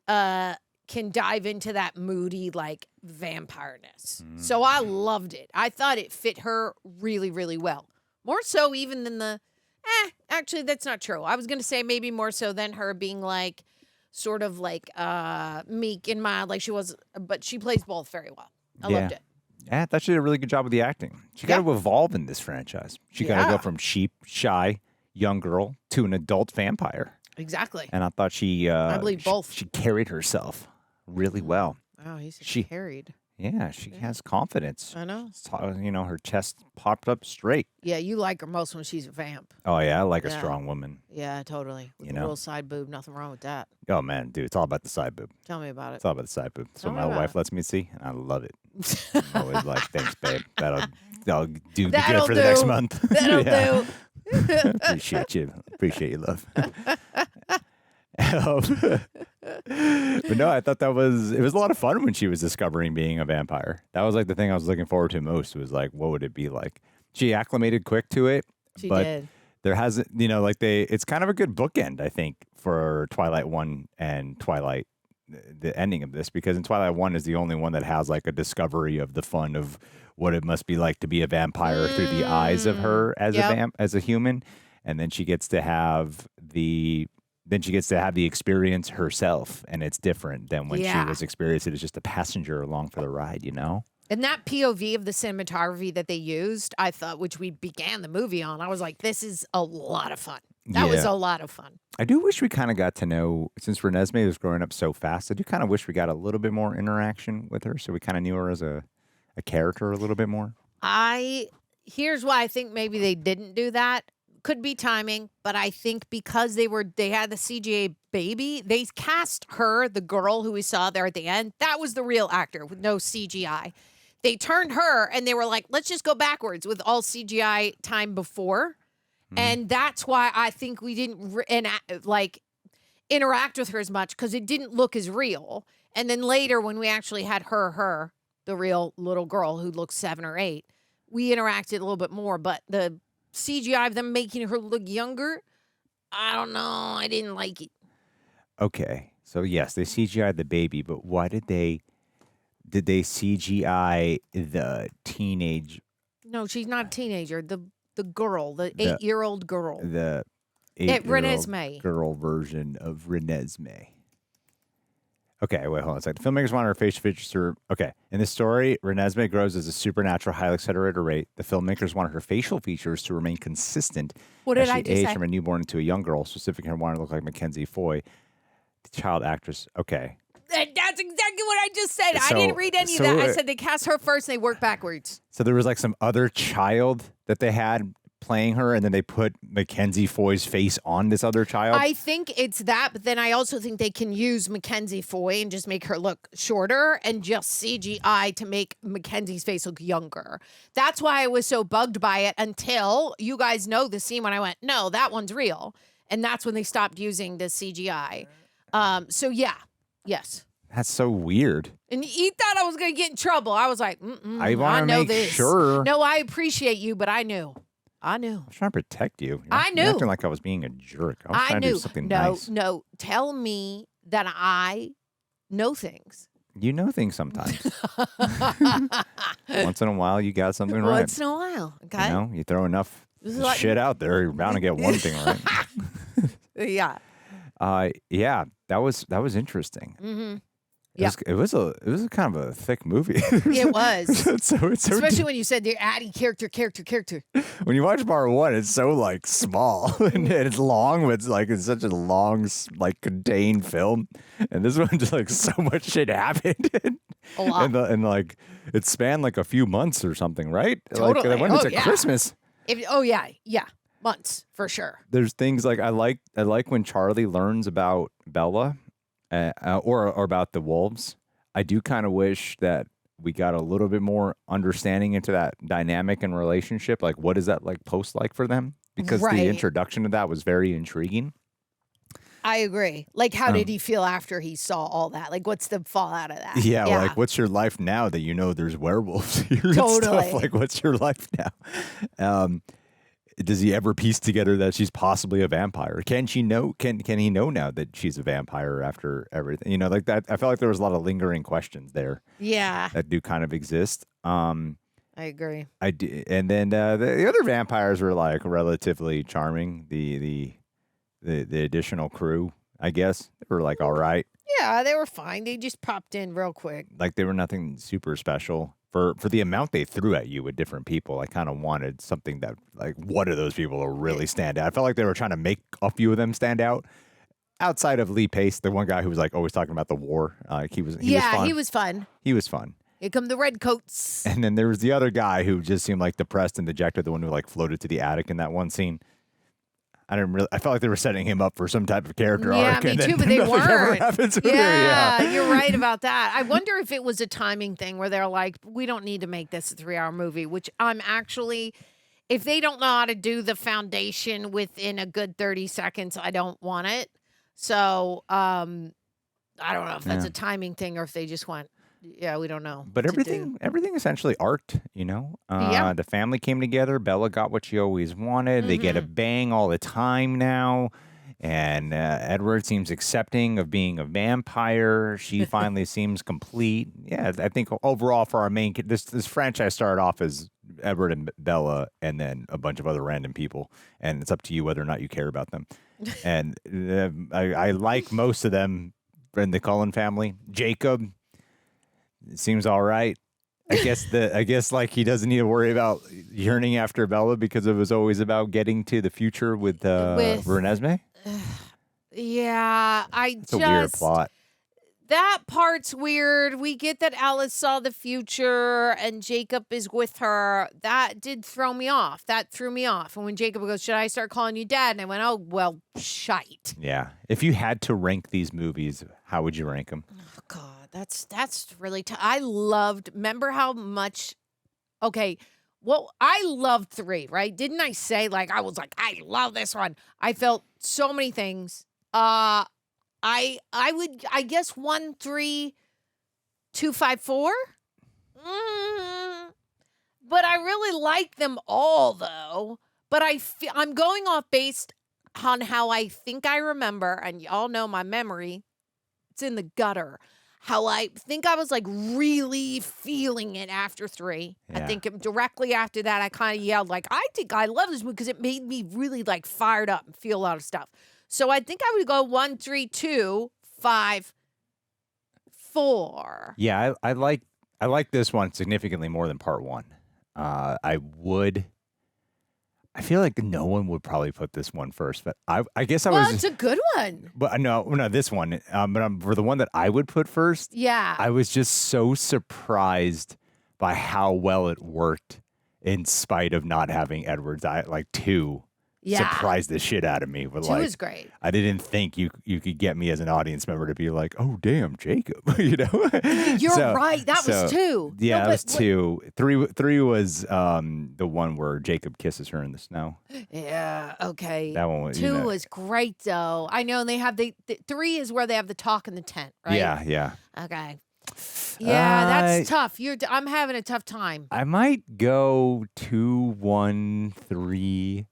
can dive into that moody, like, vampireness. So I loved it. I thought it fit her really, really well. More so even than the, actually, that's not true. I was going to say maybe more so than her being, like, sort of, like, meek and mild like she was, but she plays both very well. I loved it. Yeah, I thought she did a really good job with the acting. She got to evolve in this franchise. She got to go from shy, young girl to an adult vampire. Exactly. And I thought I believe both. She carried herself really well. Wow, he's carried. Yeah, she has confidence. I know. Her chest popped up straight. Yeah, you like her most when she's a vamp. Oh, yeah, I like a strong woman. Yeah, totally. With a little side boob, nothing wrong with that. Oh, man, dude, it's all about the side boob. Tell me about it. It's all about the side boob. So my wife lets me see, and I love it. I'm always like, thanks, babe. That'll do good for the next month. That'll do. Appreciate you. Appreciate you, love. But no, I thought it was a lot of fun when she was discovering being a vampire. That was like the thing I was looking forward to most, was like, what would it be like? She acclimated quick to it. She but did. There hasn't, it's kind of a good bookend, I think, for Twilight 1 and Twilight, the ending of this, because in Twilight 1 is the only one that has like a discovery of the fun of what it must be like to be a vampire through the eyes of her as a human. And then she gets to have the experience herself, and it's different than when she was experiencing it as just a passenger along for the ride, And that POV of the cinematography that they used, I thought, which we began the movie on, I was like, this is a lot of fun. That was a lot of fun. I do wish we kind of got to know, since Renesmee was growing up so fast, I do kind of wish we got a little bit more interaction with her, so we kind of knew her as a character a little bit more. Here's why I think maybe they didn't do that. Could be timing, but I think because they had the CGI baby, they cast her, the girl who we saw there at the end. That was the real actor with no CGI. They turned her and they were like, let's just go backwards with all CGI time before. And that's why I think we didn't interact with her as much, because it didn't look as real. And then later when we actually had her, the real little girl who looks 7 or 8, we interacted a little bit more, but the CGI of them making her look younger, I don't know. I didn't like it. Okay. So, yes, they CGI'd the baby, but why did they CGI the teenage? No, she's not a teenager. The girl, the 8-year-old girl. Renesmee. girl version of Renesmee. Okay, wait, hold on a second. The filmmakers wanted her facial features to... Okay, in the story, Renesmee grows as a supernatural, highly accelerated rate. The filmmakers wanted her facial features to remain consistent What did as she I just aged say? from a newborn into a young girl. Specifically, her wanted to look like Mackenzie Foy, the child actress. Okay. That's exactly what I just said. I So- didn't read any so, of that. I said they cast her first and they work backwards. So there was like some other child that they had playing her, and then they put Mackenzie Foy's face on this other child. I think it's that, but then I also think they can use Mackenzie Foy and just make her look shorter and just CGI to make Mackenzie's face look younger. That's why I was so bugged by it until you guys know the scene when I went, no, that one's real. And that's when they stopped using the CGI. So yeah, yes. That's so weird. And he thought I was going to get in trouble. I was like, I wanna know make this. sure. No, I appreciate you, but I knew. I was trying to protect you. I You're knew. acting like I was being a jerk. I was trying to do something nice. No, tell me that I know things. You know things sometimes. Once in a while, you got something right. Once in a while, okay? You know, you throw enough This is like- shit out there, you're bound to get one thing right. Yeah. Yeah, that was interesting. Mm-hmm. It was a kind of a thick movie. It was. it's so Especially when you said they're adding character. when you watch part one, it's so like small and it's long, but it's such a long, like contained film. And this one just like so much shit happened. A lot. And like it spanned like a few months or something, right? Totally. Like when it's at yeah. Christmas. Yeah. Months for sure. There's things like I like when Charlie learns about Bella, or about the wolves. I do kind of wish that we got a little bit more understanding into that dynamic and relationship. Like, what is that like post like for them? Because Right. the introduction to that was very intriguing. I agree. Like, how did he feel after he saw all that? Like, what's the fallout of that? Yeah, like what's your life now that you know there's werewolves here and Totally. stuff? Like, what's your life now? Does he ever piece together that she's possibly a vampire? Can she know? Can he know now that she's a vampire after everything? You know, like that. I felt like there was a lot of lingering questions there. Yeah. That do kind of exist. I agree. I do, and then the other vampires were like relatively charming. The additional crew, I guess, they were like all right. Yeah, they were fine. They just popped in real quick. Like they were nothing super special. For the amount they threw at you with different people, I kind of wanted something that, like, one of those people to really stand out. I felt like they were trying to make a few of them stand out. Outside of Lee Pace, the one guy who was like always talking about the war, he was fun. He was fun. He was fun. Here come the red coats. And then there was the other guy who just seemed like depressed and dejected, the one who like floated to the attic in that one scene. I felt like they were setting him up for some type of character arc. Yeah, me and too, then but they nothing ever weren't. happens with Yeah, her. you're right about that. I wonder if it was a timing thing where they're like, we don't need to make this a 3-hour movie, which I'm actually, if they don't know how to do the foundation within a good 30 seconds, I don't want it. So I don't know if that's Yeah. a timing thing or if they just went, yeah, we don't know. But what to do. everything essentially arced, you know? Yeah. The family came together. Bella got what she always wanted. They get a Mm-hmm. bang all the time now. And Edward seems accepting of being a vampire. She finally seems complete. Yeah, I think overall for our main... This franchise started off as Edward and Bella and then a bunch of other random people. And it's up to you whether or not you care about them. And I like most of them in the Cullen family. Jacob... It seems all right. I guess like he doesn't need to worry about yearning after Bella because it was always about getting to the future with Renesmee. Yeah, It's a weird plot. That part's weird. We get that Alice saw the future and Jacob is with her. That did throw me off. That threw me off. And when Jacob goes, should I start calling you dad? And I went, oh, well, shite. Yeah. If you had to rank these movies, how would you rank them? Oh, God, that's really tough. I loved, remember how much, okay, well, I loved 3, right? Didn't I say, like, I was like, I love this one. I felt so many things. I guess 1, 3, 2, 5, 4. But I really like them all, though. But I'm going off based on how I think I remember, and y'all know my memory. It's in the gutter. how I think I was like really feeling it after 3. I Yeah. think directly after that, I kind of yelled like, I think I love this movie because it made me really like fired up and feel a lot of stuff. So I think I would go 1, 3, 2, 5, 4. Yeah, I like this one significantly more than part 1. I feel like no one would probably put this one first, but I guess I was. Well, it's a good one. But no, this one. But for the one that I would put first, Yeah. I was just so surprised by how well it worked, in spite of not having Edward's eye. Like 2 surprised the shit out of me. But 2 is great. I didn't think you could get me as an audience member to be like, oh damn, Jacob, you know. You're right. That was 2. Yeah, No, it was 2. 3 was the one where Jacob kisses her in the snow. Yeah. Okay. That one was 2 was great though. I know they have the 3 is where they have the talk in the tent, right? Yeah. Okay. Yeah, that's tough. I'm having a tough time. I might go 2, 1, 3.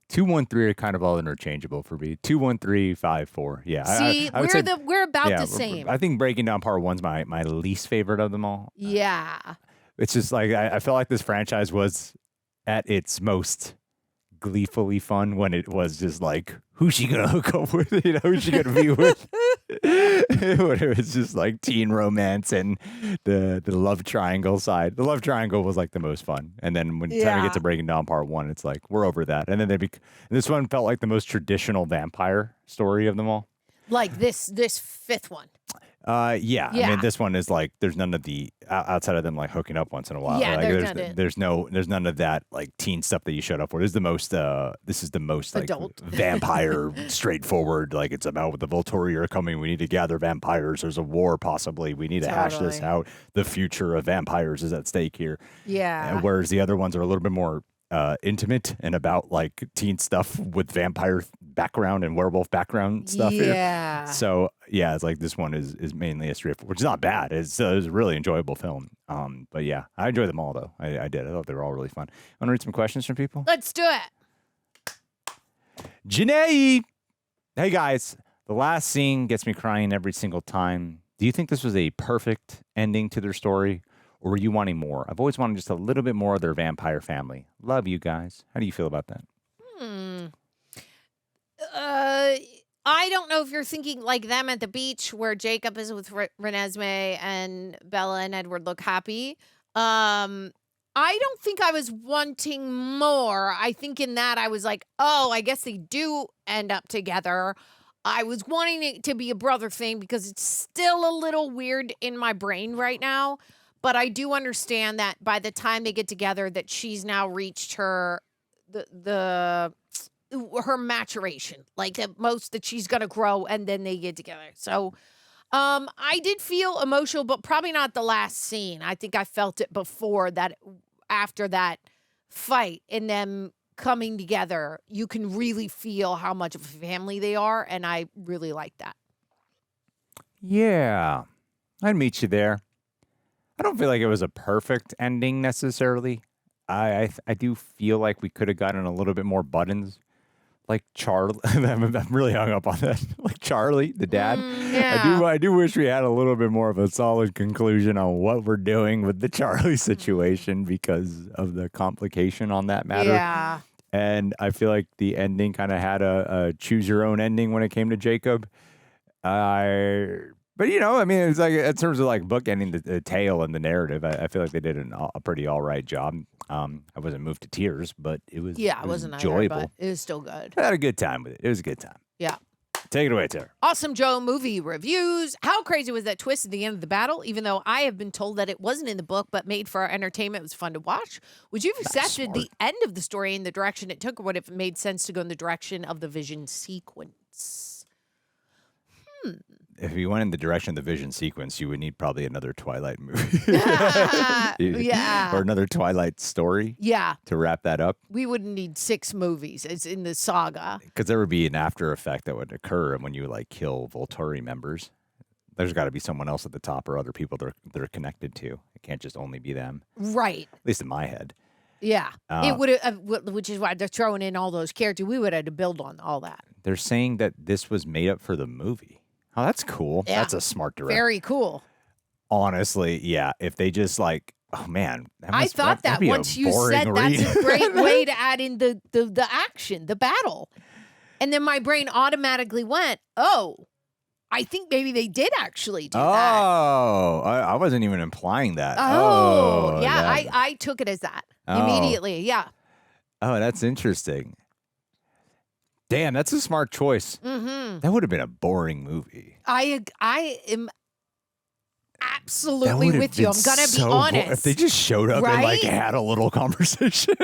2, 1, 3 are kind of all interchangeable for me. 2, 1, 3, 5, 4. Yeah. See, I would say, we're about the same. I think Breaking Down Part 1's my least favorite of them all. Yeah. It's just like I felt like this franchise was at its most gleefully fun when it was just like, who's she gonna hook up with? You know, who's she gonna be with? When it was just like teen romance and the love triangle side. The love triangle was like the most fun. And then when time we get to Breaking Down Part 1, it's like we're over that. And then this one felt like the most traditional vampire story of them all. Like this 5th one. Yeah. I mean, this one is like there's none of the outside of them like hooking up once in a while. Yeah, like, there's none of that like teen stuff that you showed up for. This is the most like adult vampire straightforward. Like it's about the Volturi are coming. We need to gather vampires. There's a war possibly. We need to hash this out. The future of vampires is at stake here. Yeah. Whereas the other ones are a little bit more intimate and about like teen stuff with vampire background and werewolf background stuff here. So yeah, it's like this one is mainly a straight, which is not bad. It's a really enjoyable film. But yeah, I enjoy them all though. I did. I thought they were all really fun. Want to read some questions from people? Let's do it. Janae, hey guys, the last scene gets me crying every single time. Do you think this was a perfect ending to their story? Or were you wanting more? I've always wanted just a little bit more of their vampire family. Love you guys. How do you feel about that? I don't know if you're thinking like them at the beach where Jacob is with Renesmee and Bella and Edward look happy. I don't think I was wanting more. I think in that I was like, oh, I guess they do end up together. I was wanting it to be a brother thing because it's still a little weird in my brain right now. But I do understand that by the time they get together, that she's now reached her her maturation, like the most that she's gonna grow, and then they get together. So, I did feel emotional, but probably not the last scene. I think I felt it before that, after that fight, and them coming together. You can really feel how much of a family they are, and I really like that. Yeah, I'd meet you there. I don't feel like it was a perfect ending necessarily. I do feel like we could have gotten a little bit more buttons. Like Charlie, I'm really hung up on that. Like Charlie, the dad. I do wish we had a little bit more of a solid conclusion on what we're doing with the Charlie situation because of the complication on that matter. Yeah. And I feel like the ending kind of had a choose your own ending when it came to Jacob. But, you know, I mean, it's like in terms of like bookending the tale and the narrative, I feel like they did a pretty all right job. I wasn't moved to tears, but it was I wasn't enjoyable. either, but it was still good. I had a good time with it. It was a good time. Yeah. Take it away, Tara. Awesome Joe movie reviews. How crazy was that twist at the end of the battle? Even though I have been told that it wasn't in the book, but made for our entertainment, it was fun to watch. Would you have accepted the end of the story in the direction it took, or would it have made sense to go in the direction of the vision sequence? If you went in the direction of the vision sequence, you would need probably another Twilight movie. Yeah. Or another Twilight story. Yeah. To wrap that up. We wouldn't need 6 movies. It's in the saga. Because there would be an after effect that would occur when you like kill Volturi members. There's got to be someone else at the top or other people they're connected to. It can't just only be them. Right. At least in my head. Yeah. It would have, which is why they're throwing in all those characters. We would have to build on all that. They're saying that this was made up for the movie. Oh, that's cool. Yeah. That's a smart director. Very cool. Honestly, yeah. If they just like, oh man, I thought that once you said that's a great way to add in the action, the battle. And then my brain automatically went, oh, I think maybe they did actually do that. Oh, I wasn't even implying that. Oh, yeah. that- I took it as that Oh. immediately. Yeah. Oh, that's interesting. Damn, that's a smart choice. Mm-hmm. That would have been a boring movie. I am That absolutely would have with you. been I'm gonna so be honest. If they just showed up and like Right? had a little conversation,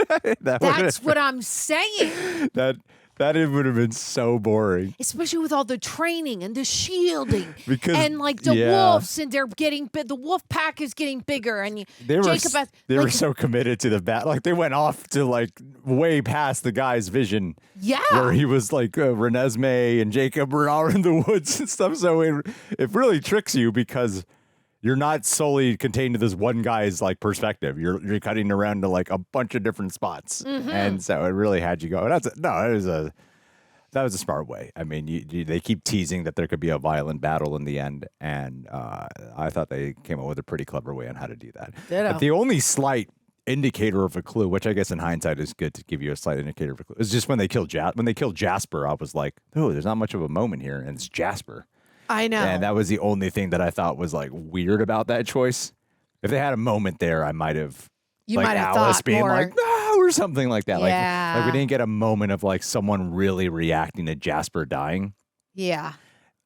That's what I'm saying. that it would have been so boring. Especially with all the training and the shielding, Because- and like the yeah. wolves, and they're getting the wolf pack is getting bigger, and They were Jacob has, they were like, so committed to the bat, like they went off to like way past the guy's vision. Yeah. where he was like Renesmee and Jacob were out in the woods and stuff. So it really tricks you because you're not solely contained to this one guy's like perspective. You're cutting around to like a bunch of different spots, Mhm. and so it really had you go. That was a smart way. I mean, they keep teasing that there could be a violent battle in the end, and I thought they came up with a pretty clever way on how to do that. Ditto. But the only slight indicator of a clue, which I guess in hindsight is good to give you a slight indicator of a clue, is just when they killed Jasper. I was like, oh, there's not much of a moment here, and it's Jasper. I know. And that was the only thing that I thought was like weird about that choice. If they had a moment there, I might have. You like might have Alice thought being more. like, no, or something like that. Yeah. Like we didn't get a moment of like someone really reacting to Jasper dying. Yeah.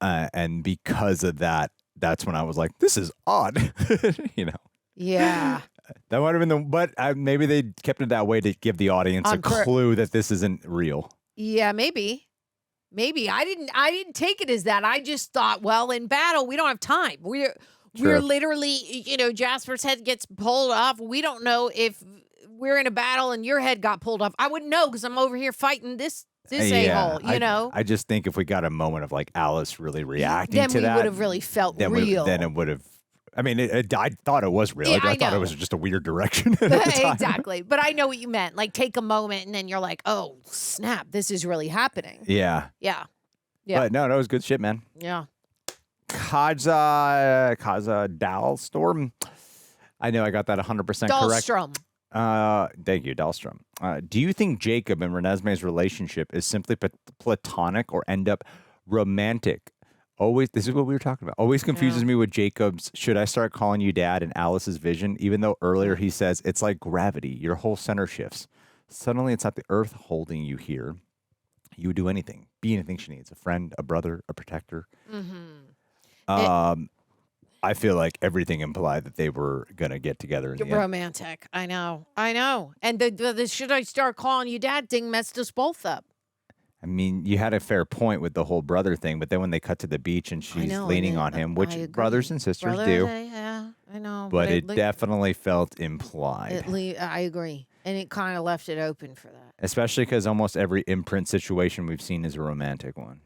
And because of that, that's when I was like, this is odd. You know, Yeah. that might have been but maybe they kept it that way to give the audience a clue that this isn't real. Yeah, maybe. Maybe I didn't take it as that. I just thought, well, in battle, we don't have time. We're True. literally, Jasper's head gets pulled off. We don't know if we're in a battle and your head got pulled off. I wouldn't know because I'm over here fighting this a-hole, you know? I just think if we got a moment of like Alice really reacting Then to we that, would have really felt then real. then it would have. I mean, I thought it was real. Yeah, I I thought it know. was just a weird direction. At the time. Exactly. But I know what you meant. Like, take a moment and then you're like, oh, snap, this is really happening. Yeah. Yeah. Yeah. But no, that was good shit, man. Yeah. Kaza Dahlstrom. I know I got that 100% correct. Dahlstrom. Thank you, Dahlstrom. Do you think Jacob and Renesmee's relationship is simply platonic or end up romantic? Always, this is what we were talking about. Always confuses me with Jacob's, should I start calling you dad, and Alice's vision, even though earlier he says it's like gravity, your whole center shifts. Suddenly it's not the earth holding you here. You would do anything, be anything she needs, a friend, a brother, a protector. Mm-hmm. I feel like everything implied that they were going to get together in the end. Romantic. I know. And the should I start calling you dad thing messed us both up. I mean, you had a fair point with the whole brother thing, but then when they cut to the beach and she's leaning on him, which brothers and sisters do. Yeah, I know. But it definitely felt implied. I agree. And it kind of left it open for that. Especially because almost every imprint situation we've seen is a romantic one.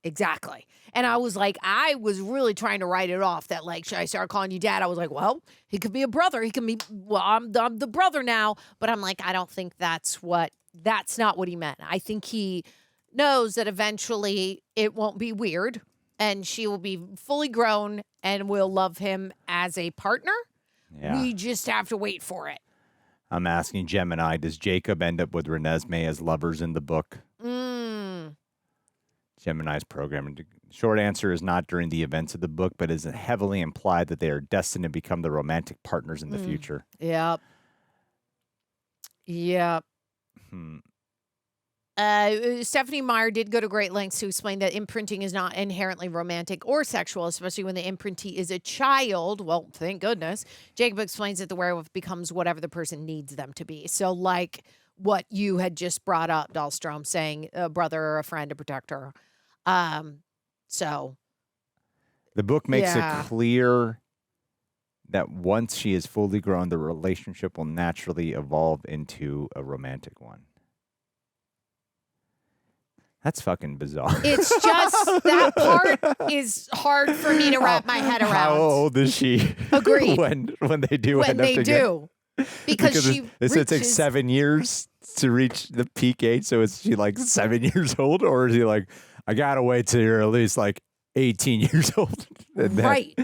Exactly. And I was like, I was really trying to write it off that, like, should I start calling you dad? I was like, well, he could be a brother. He can be, well, I'm the brother now. But I'm like, I don't think that's not what he meant. I think he knows that eventually it won't be weird and she will be fully grown and will love him as a partner. Yeah. We just have to wait for it. I'm asking Gemini, does Jacob end up with Renesmee as lovers in the book? Gemini's programming. Short answer is not during the events of the book, but is heavily implied that they are destined to become the romantic partners in the future. Yep. Stephenie Meyer did go to great lengths to explain that imprinting is not inherently romantic or sexual, especially when the imprintee is a child. Well, thank goodness. Jacob explains that the werewolf becomes whatever the person needs them to be. So like what you had just brought up, Dahlstrom, saying a brother or a friend, a protector. So the book makes Yeah. it clear that once she is fully grown, the relationship will naturally evolve into a romantic one. That's fucking bizarre. it's just that part is hard for me to wrap my head around. How old is she? Agreed. when they do when end up they together? do. Because she it takes reaches- 7 years to reach the peak age. So is she like 7 years old, or is he like, I gotta wait till you're at least like 18 years old. Right.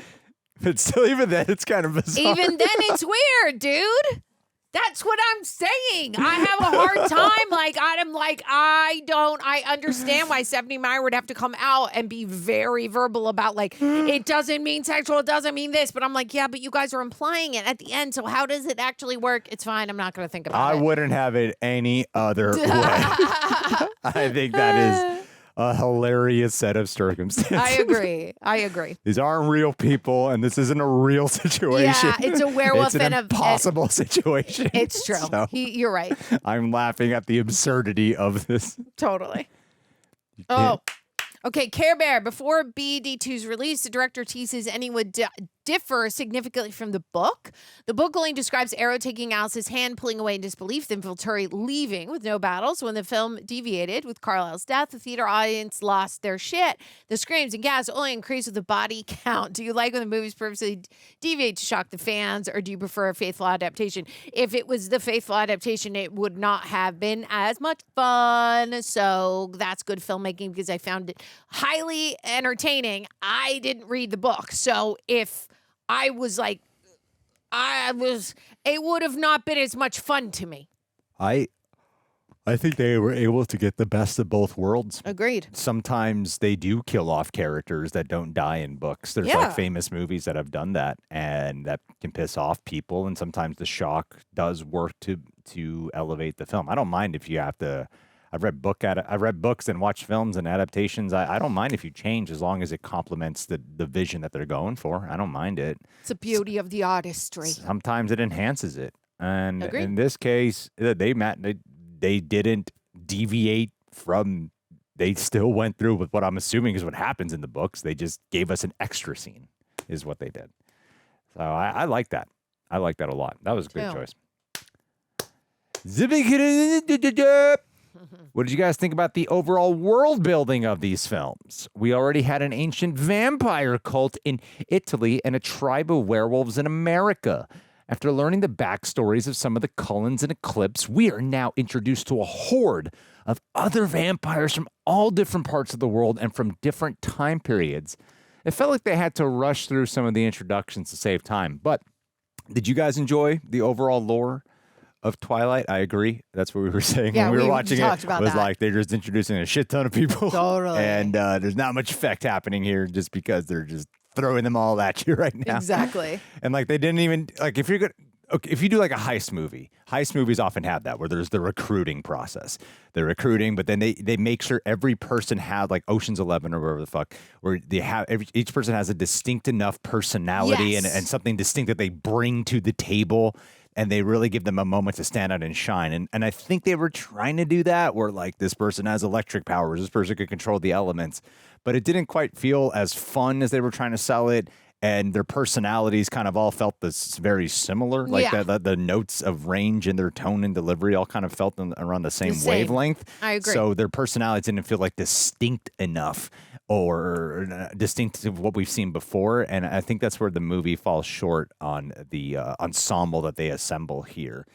But still, even then, it's kind of bizarre. Even then, it's weird, dude. That's what I'm saying. I have a hard time. I understand why Stephenie Meyer would have to come out and be very verbal about, like, it doesn't mean sexual, it doesn't mean this. But I'm like, yeah, but you guys are implying it at the end. So how does it actually work? It's fine. I'm not going to think about it. I wouldn't have it any other way. I think that is a hilarious set of circumstances. I agree. These aren't real people, and this isn't a real situation. Yeah, it's a werewolf it's an impossible situation. It's true. So You're right. I'm laughing at the absurdity of this. Totally. Oh, okay. Care Bear. Before BD2's release, the director teases any would differ significantly from the book. The book only describes Arrow taking Alice's hand, pulling away in disbelief, then Volturi leaving with no battles. When the film deviated with Carlisle's death, the theater audience lost their shit. The screams and gasps only increased with the body count. Do you like when the movies purposely deviate to shock the fans, or do you prefer a faithful adaptation? If it was the faithful adaptation, it would not have been as much fun. So that's good filmmaking because I found it highly entertaining. I didn't read the book. So if I was like, it would have not been as much fun to me. I think they were able to get the best of both worlds. Agreed. Sometimes they do kill off characters that don't die in books. There's like famous movies that have done that, and that can piss off people. And sometimes the shock does work to elevate the film. I don't mind if you have to. I've read books and watched films and adaptations. I don't mind if you change as long as it complements the vision that they're going for. I don't mind it. It's the beauty of the artistry. Sometimes it enhances it. And Agreed. in this case, they didn't deviate from, they still went through with what I'm assuming is what happens in the books. They just gave us an extra scene is what they did. So I like that. I like that a lot. That was a good choice. What did you guys think about the overall world building of these films? We already had an ancient vampire cult in Italy and a tribe of werewolves in America. After learning the backstories of some of the Cullens and Eclipse, we are now introduced to a horde of other vampires from all different parts of the world and from different time periods. It felt like they had to rush through some of the introductions to save time. But did you guys enjoy the overall lore of Twilight? I agree. That's what we were saying when we were watching it. It was like they're just introducing a shit ton of people. Totally. And there's not much effect happening here just because they're just throwing them all at you right now. Exactly. And like they didn't even, like if you're good. Okay, if you do like a heist movies often have that where there's the recruiting process. They're recruiting, but then they make sure every person has, like Ocean's 11 or whatever the fuck, where they have each person has a distinct enough personality and something distinct that they bring to the table, and they really give them a moment to stand out and shine. And I think they were trying to do that where like this person has electric powers, this person could control the elements, but it didn't quite feel as fun as they were trying to sell it. And their personalities kind of all felt this very similar. Like the notes of range and their tone and delivery all kind of felt around the same wavelength. I agree. So their personalities didn't feel like distinct enough or distinct to what we've seen before. And I think that's where the movie falls short on the ensemble that they assemble here.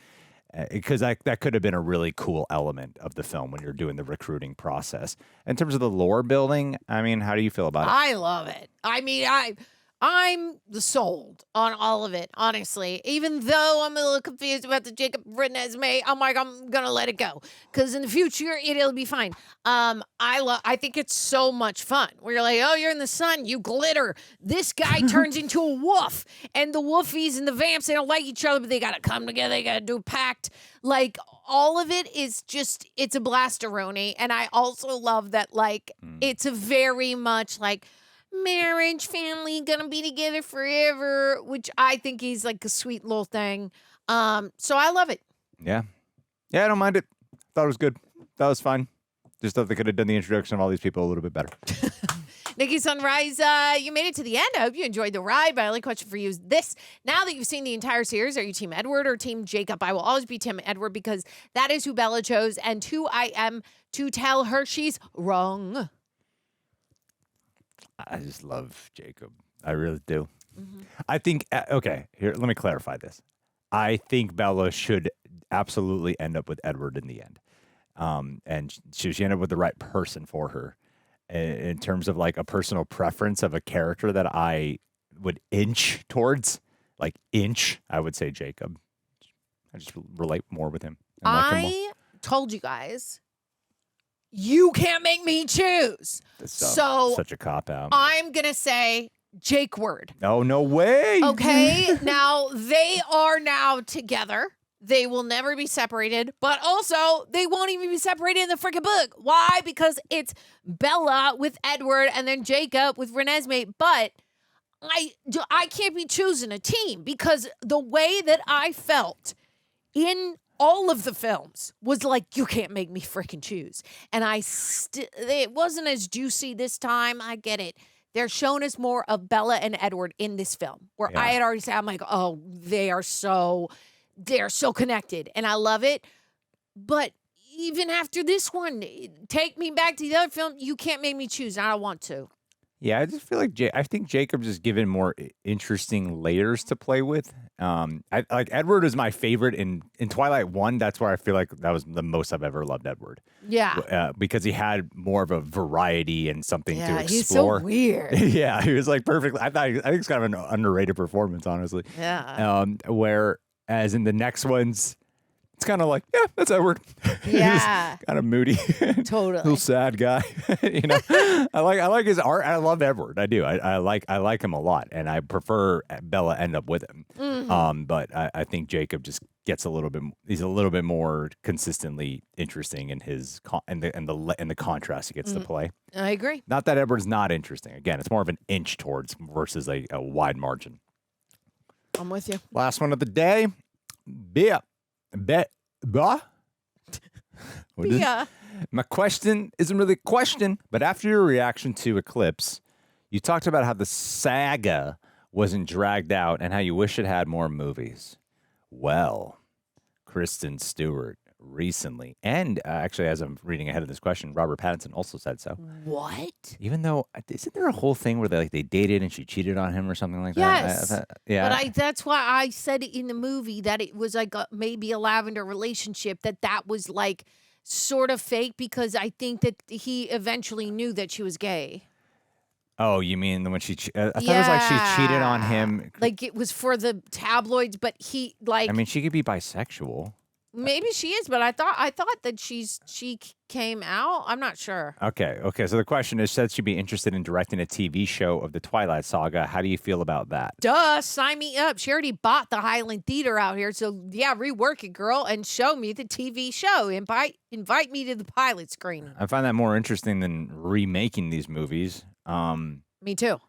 Because that could have been a really cool element of the film when you're doing the recruiting process. In terms of the lore building, I mean, how do you feel about it? I love it. I mean, I'm sold on all of it, honestly. Even though I'm a little confused about the Jacob Renesmee, I'm like, I'm gonna let it go because in the future it'll be fine. I think it's so much fun. Where you're like, oh, you're in the sun, you glitter. This guy turns into a wolf, and the wolfies and the vamps, they don't like each other, but they gotta come together. They gotta do a pact. Like all of it is just, it's a blasteroni, and I also love that. Like it's a very much like marriage, family, gonna be together forever, which I think is like a sweet little thing. So I love it. Yeah, I don't mind it. Thought it was good. That was fine. Just thought they could have done the introduction of all these people a little bit better. Nikki Sunrise, you made it to the end. I hope you enjoyed the ride. My only question for you is this. Now that you've seen the entire series, are you Team Edward or Team Jacob? I will always be Team Edward because that is who Bella chose and who I am to tell her she's wrong. I just love Jacob. I really do. I think, okay, here, let me clarify this. I think Bella should absolutely end up with Edward in the end. And she ended up with the right person for her. in terms of like a personal preference of a character that I would inch towards, I would say Jacob. I just relate more with him. And like him more. I told you guys, you can't make me choose. So such a cop out. I'm going to say Jake Word. Oh, no way. Okay. Now, they are now together. They will never be separated, but also they won't even be separated in the freaking book. Why? Because it's Bella with Edward and then Jacob with Renesmee. But I can't be choosing a team because the way that I felt in all of the films was like, you can't make me freaking choose. And it wasn't as juicy this time. I get it. They're showing us more of Bella and Edward in this film where I had already said, I'm like, oh, they're so connected and I love it. But even after this one, take me back to the other film. You can't make me choose. I don't want to. Yeah, I just feel like I think Jacob's just given more interesting layers to play with. I like Edward is my favorite in Twilight 1. That's where I feel like that was the most I've ever loved Edward. Yeah, because he had more of a variety and something to explore. He's so weird. Yeah, he was like perfect. I think it's kind of an underrated performance, honestly. Yeah. Whereas in the next ones, it's kind of like, yeah, that's Edward. Yeah. Kind of moody. Totally. Little sad guy. I like his art. I love Edward. I do. I like him a lot. And I prefer Bella end up with him. Mm-hmm. But I think Jacob just gets he's a little bit more consistently interesting in his and the contrast he gets to play. I agree. Not that Edward's not interesting. Again, it's more of an inch towards versus a wide margin. I'm with you. Last one of the day. My question isn't really a question, but after your reaction to Eclipse, you talked about how the saga wasn't dragged out and how you wish it had more movies. Well, Kristen Stewart recently, and actually, as I'm reading ahead of this question, Robert Pattinson also said so. What? Even though, isn't there a whole thing where they dated and she cheated on him or something like Yes. that? Yeah. But that's why I said in the movie that it was like maybe a lavender relationship, that was like sort of fake because I think that he eventually knew that she was gay. Oh, you mean when she? I thought it was like she cheated on him. Like it was for the tabloids, but he like. I mean, she could be bisexual. Maybe she is, but I thought that she came out. I'm not sure. Okay. So the question is, said she'd be interested in directing a TV show of the Twilight Saga. How do you feel about that? Duh, sign me up. She already bought the Highland Theater out here, so yeah, rework it, girl, and show me the TV show. Invite me to the pilot screening. I find that more interesting than remaking these movies. Me too.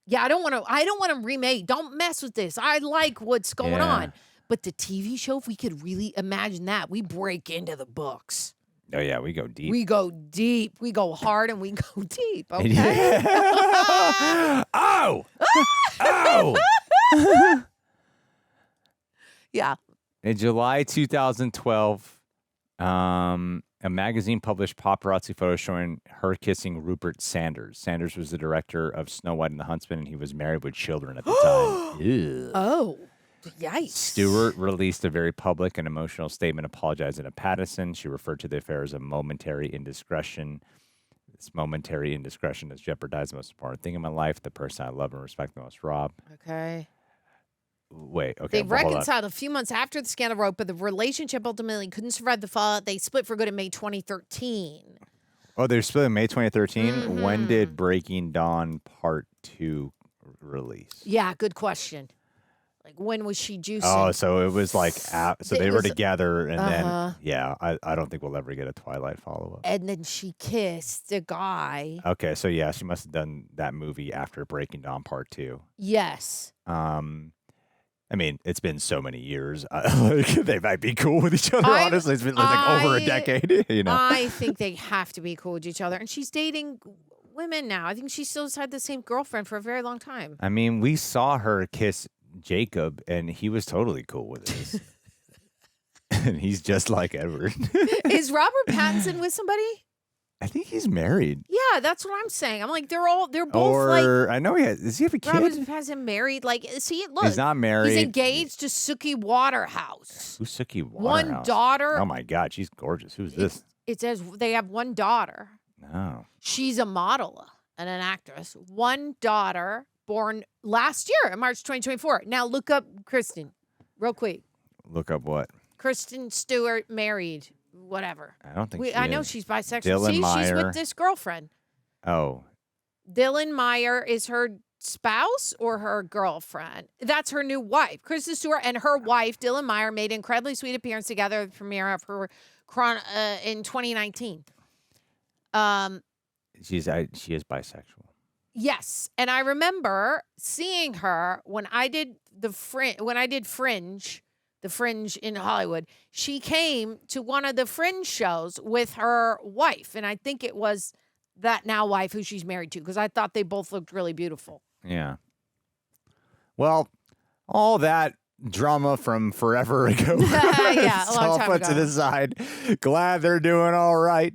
Yeah, I don't want to remake. Don't mess with this. I like what's going on. But the TV show, if we could really imagine that, we break into the books. Oh, yeah, we go deep. We go deep. We go hard and we go deep, okay? Oh! Yeah. In July 2012, a magazine published paparazzi photos showing her kissing Rupert Sanders. Sanders was the director of Snow White and the Huntsman, and he was married with children at the time. Ew. Oh. Yikes. Stewart released a very public and emotional statement apologizing to Pattinson. She referred to the affair as a momentary indiscretion. This momentary indiscretion has jeopardized the most important thing in my life, the person I love and respect the most, Rob. Okay. Wait, okay. They reconciled a few months after the scandal broke, but the relationship ultimately couldn't survive the fallout. They split for good in May 2013. Oh, they're split in May 2013? Mm-hmm. When did Breaking Dawn Part 2 release? Yeah, good question. Like, when was she juicing? Oh, so it was like, so they were together, and Uh-huh. then, I don't think we'll ever get a Twilight follow-up. And then she kissed a guy. Okay, so yeah, she must have done that movie after Breaking Dawn Part 2. Yes. I mean, it's been so many years. Like, they might be cool with each other, honestly. It's been like over a decade, you know? I think they have to be cool with each other. And she's dating women now. I think she still has had the same girlfriend for a very long time. I mean, we saw her kiss Jacob, and he was totally cool with this. And he's just like Edward. Is Robert Pattinson with somebody? I think he's married. Yeah, that's what I'm saying. I'm like, they're both like. I know does he have a kid? Robert Pattinson married. Like, see, look. He's not married. He's engaged to Suki Waterhouse. Who's Suki Waterhouse? One daughter. Oh my God, she's gorgeous. Who's this? It says they have one daughter. Oh. She's a model and an actress. One daughter born last year, in March 2024. Now look up Kristen, real quick. Look up what? Kristen Stewart married, whatever. I don't think I know she's bisexual. Dylan See, Meyer. she's with this girlfriend. Oh. Dylan Meyer is her spouse or her girlfriend. That's her new wife. Kristen Stewart and her wife, Dylan Meyer, made an incredibly sweet appearance together at the premiere of her in 2019. She is bisexual. Yes, and I remember seeing her when I did Fringe, the Fringe in Hollywood. She came to one of the Fringe shows with her wife, and I think it was that now wife who she's married to, because I thought they both looked really beautiful. Yeah. Well, all that drama from forever ago. Yeah, a long all time put ago. to the side. Glad they're doing all right.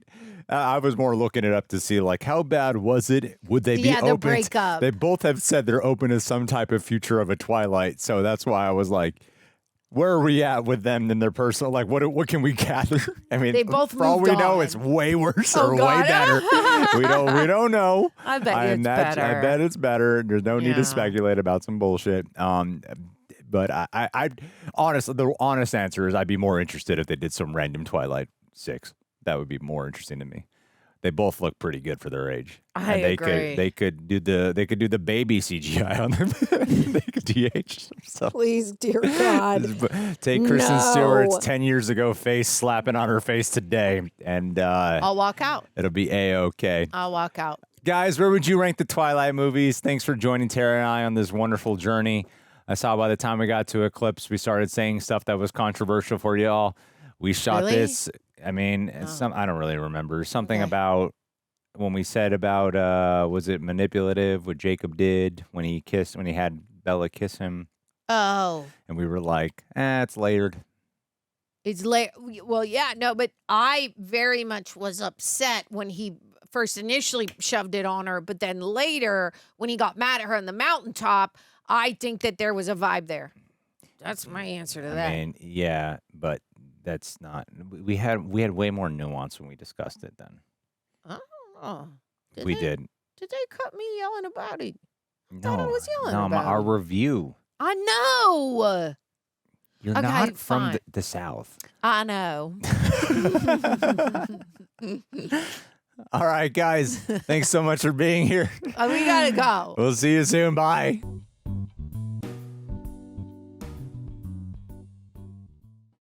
I was more looking it up to see, like, how bad was it? Would they be Yeah, open? the breakup. They both have said they're open to some type of future of a Twilight. So that's why I was like, where are we at with them in their personal? Like, what can we gather? I mean, They both for all we moved know, on. it's way worse Oh, or way God. better. we don't know. I bet it's better. I bet it's better. There's no need Yeah. to speculate about some bullshit. But I honestly, the honest answer is I'd be more interested if they did some random Twilight 6. That would be more interesting to me. They both look pretty good for their age. I and they agree. They could do the baby CGI on them. They could DH themselves. Please, dear God. Take Kristen No. Stewart's 10 years ago face, slap it on her face today, and I'll walk out. it'll be A-okay. I'll walk out. Guys, where would you rank the Twilight movies? Thanks for joining Tara and I on this wonderful journey. I saw by the time we got to Eclipse, we started saying stuff that was controversial for y'all. We shot Really? this. I mean, I don't really remember. Something Okay. about when we said about, was it manipulative, what Jacob did when he had Bella kiss him? Oh. And we were like, it's layered. It's late. Well, yeah, no, but I very much was upset when he first initially shoved it on her, but then later when he got mad at her on the mountaintop, I think that there was a vibe there. That's my answer to that. I mean, yeah, but that's not. We had way more nuance when we discussed it then. Oh, We did. Did they cut me yelling about it? No, thought I was yelling no, about our it. review. I know. You're Okay, not from fine. the South. I know. All right, guys. Thanks so much for being here. We gotta go. We'll see you soon. Bye.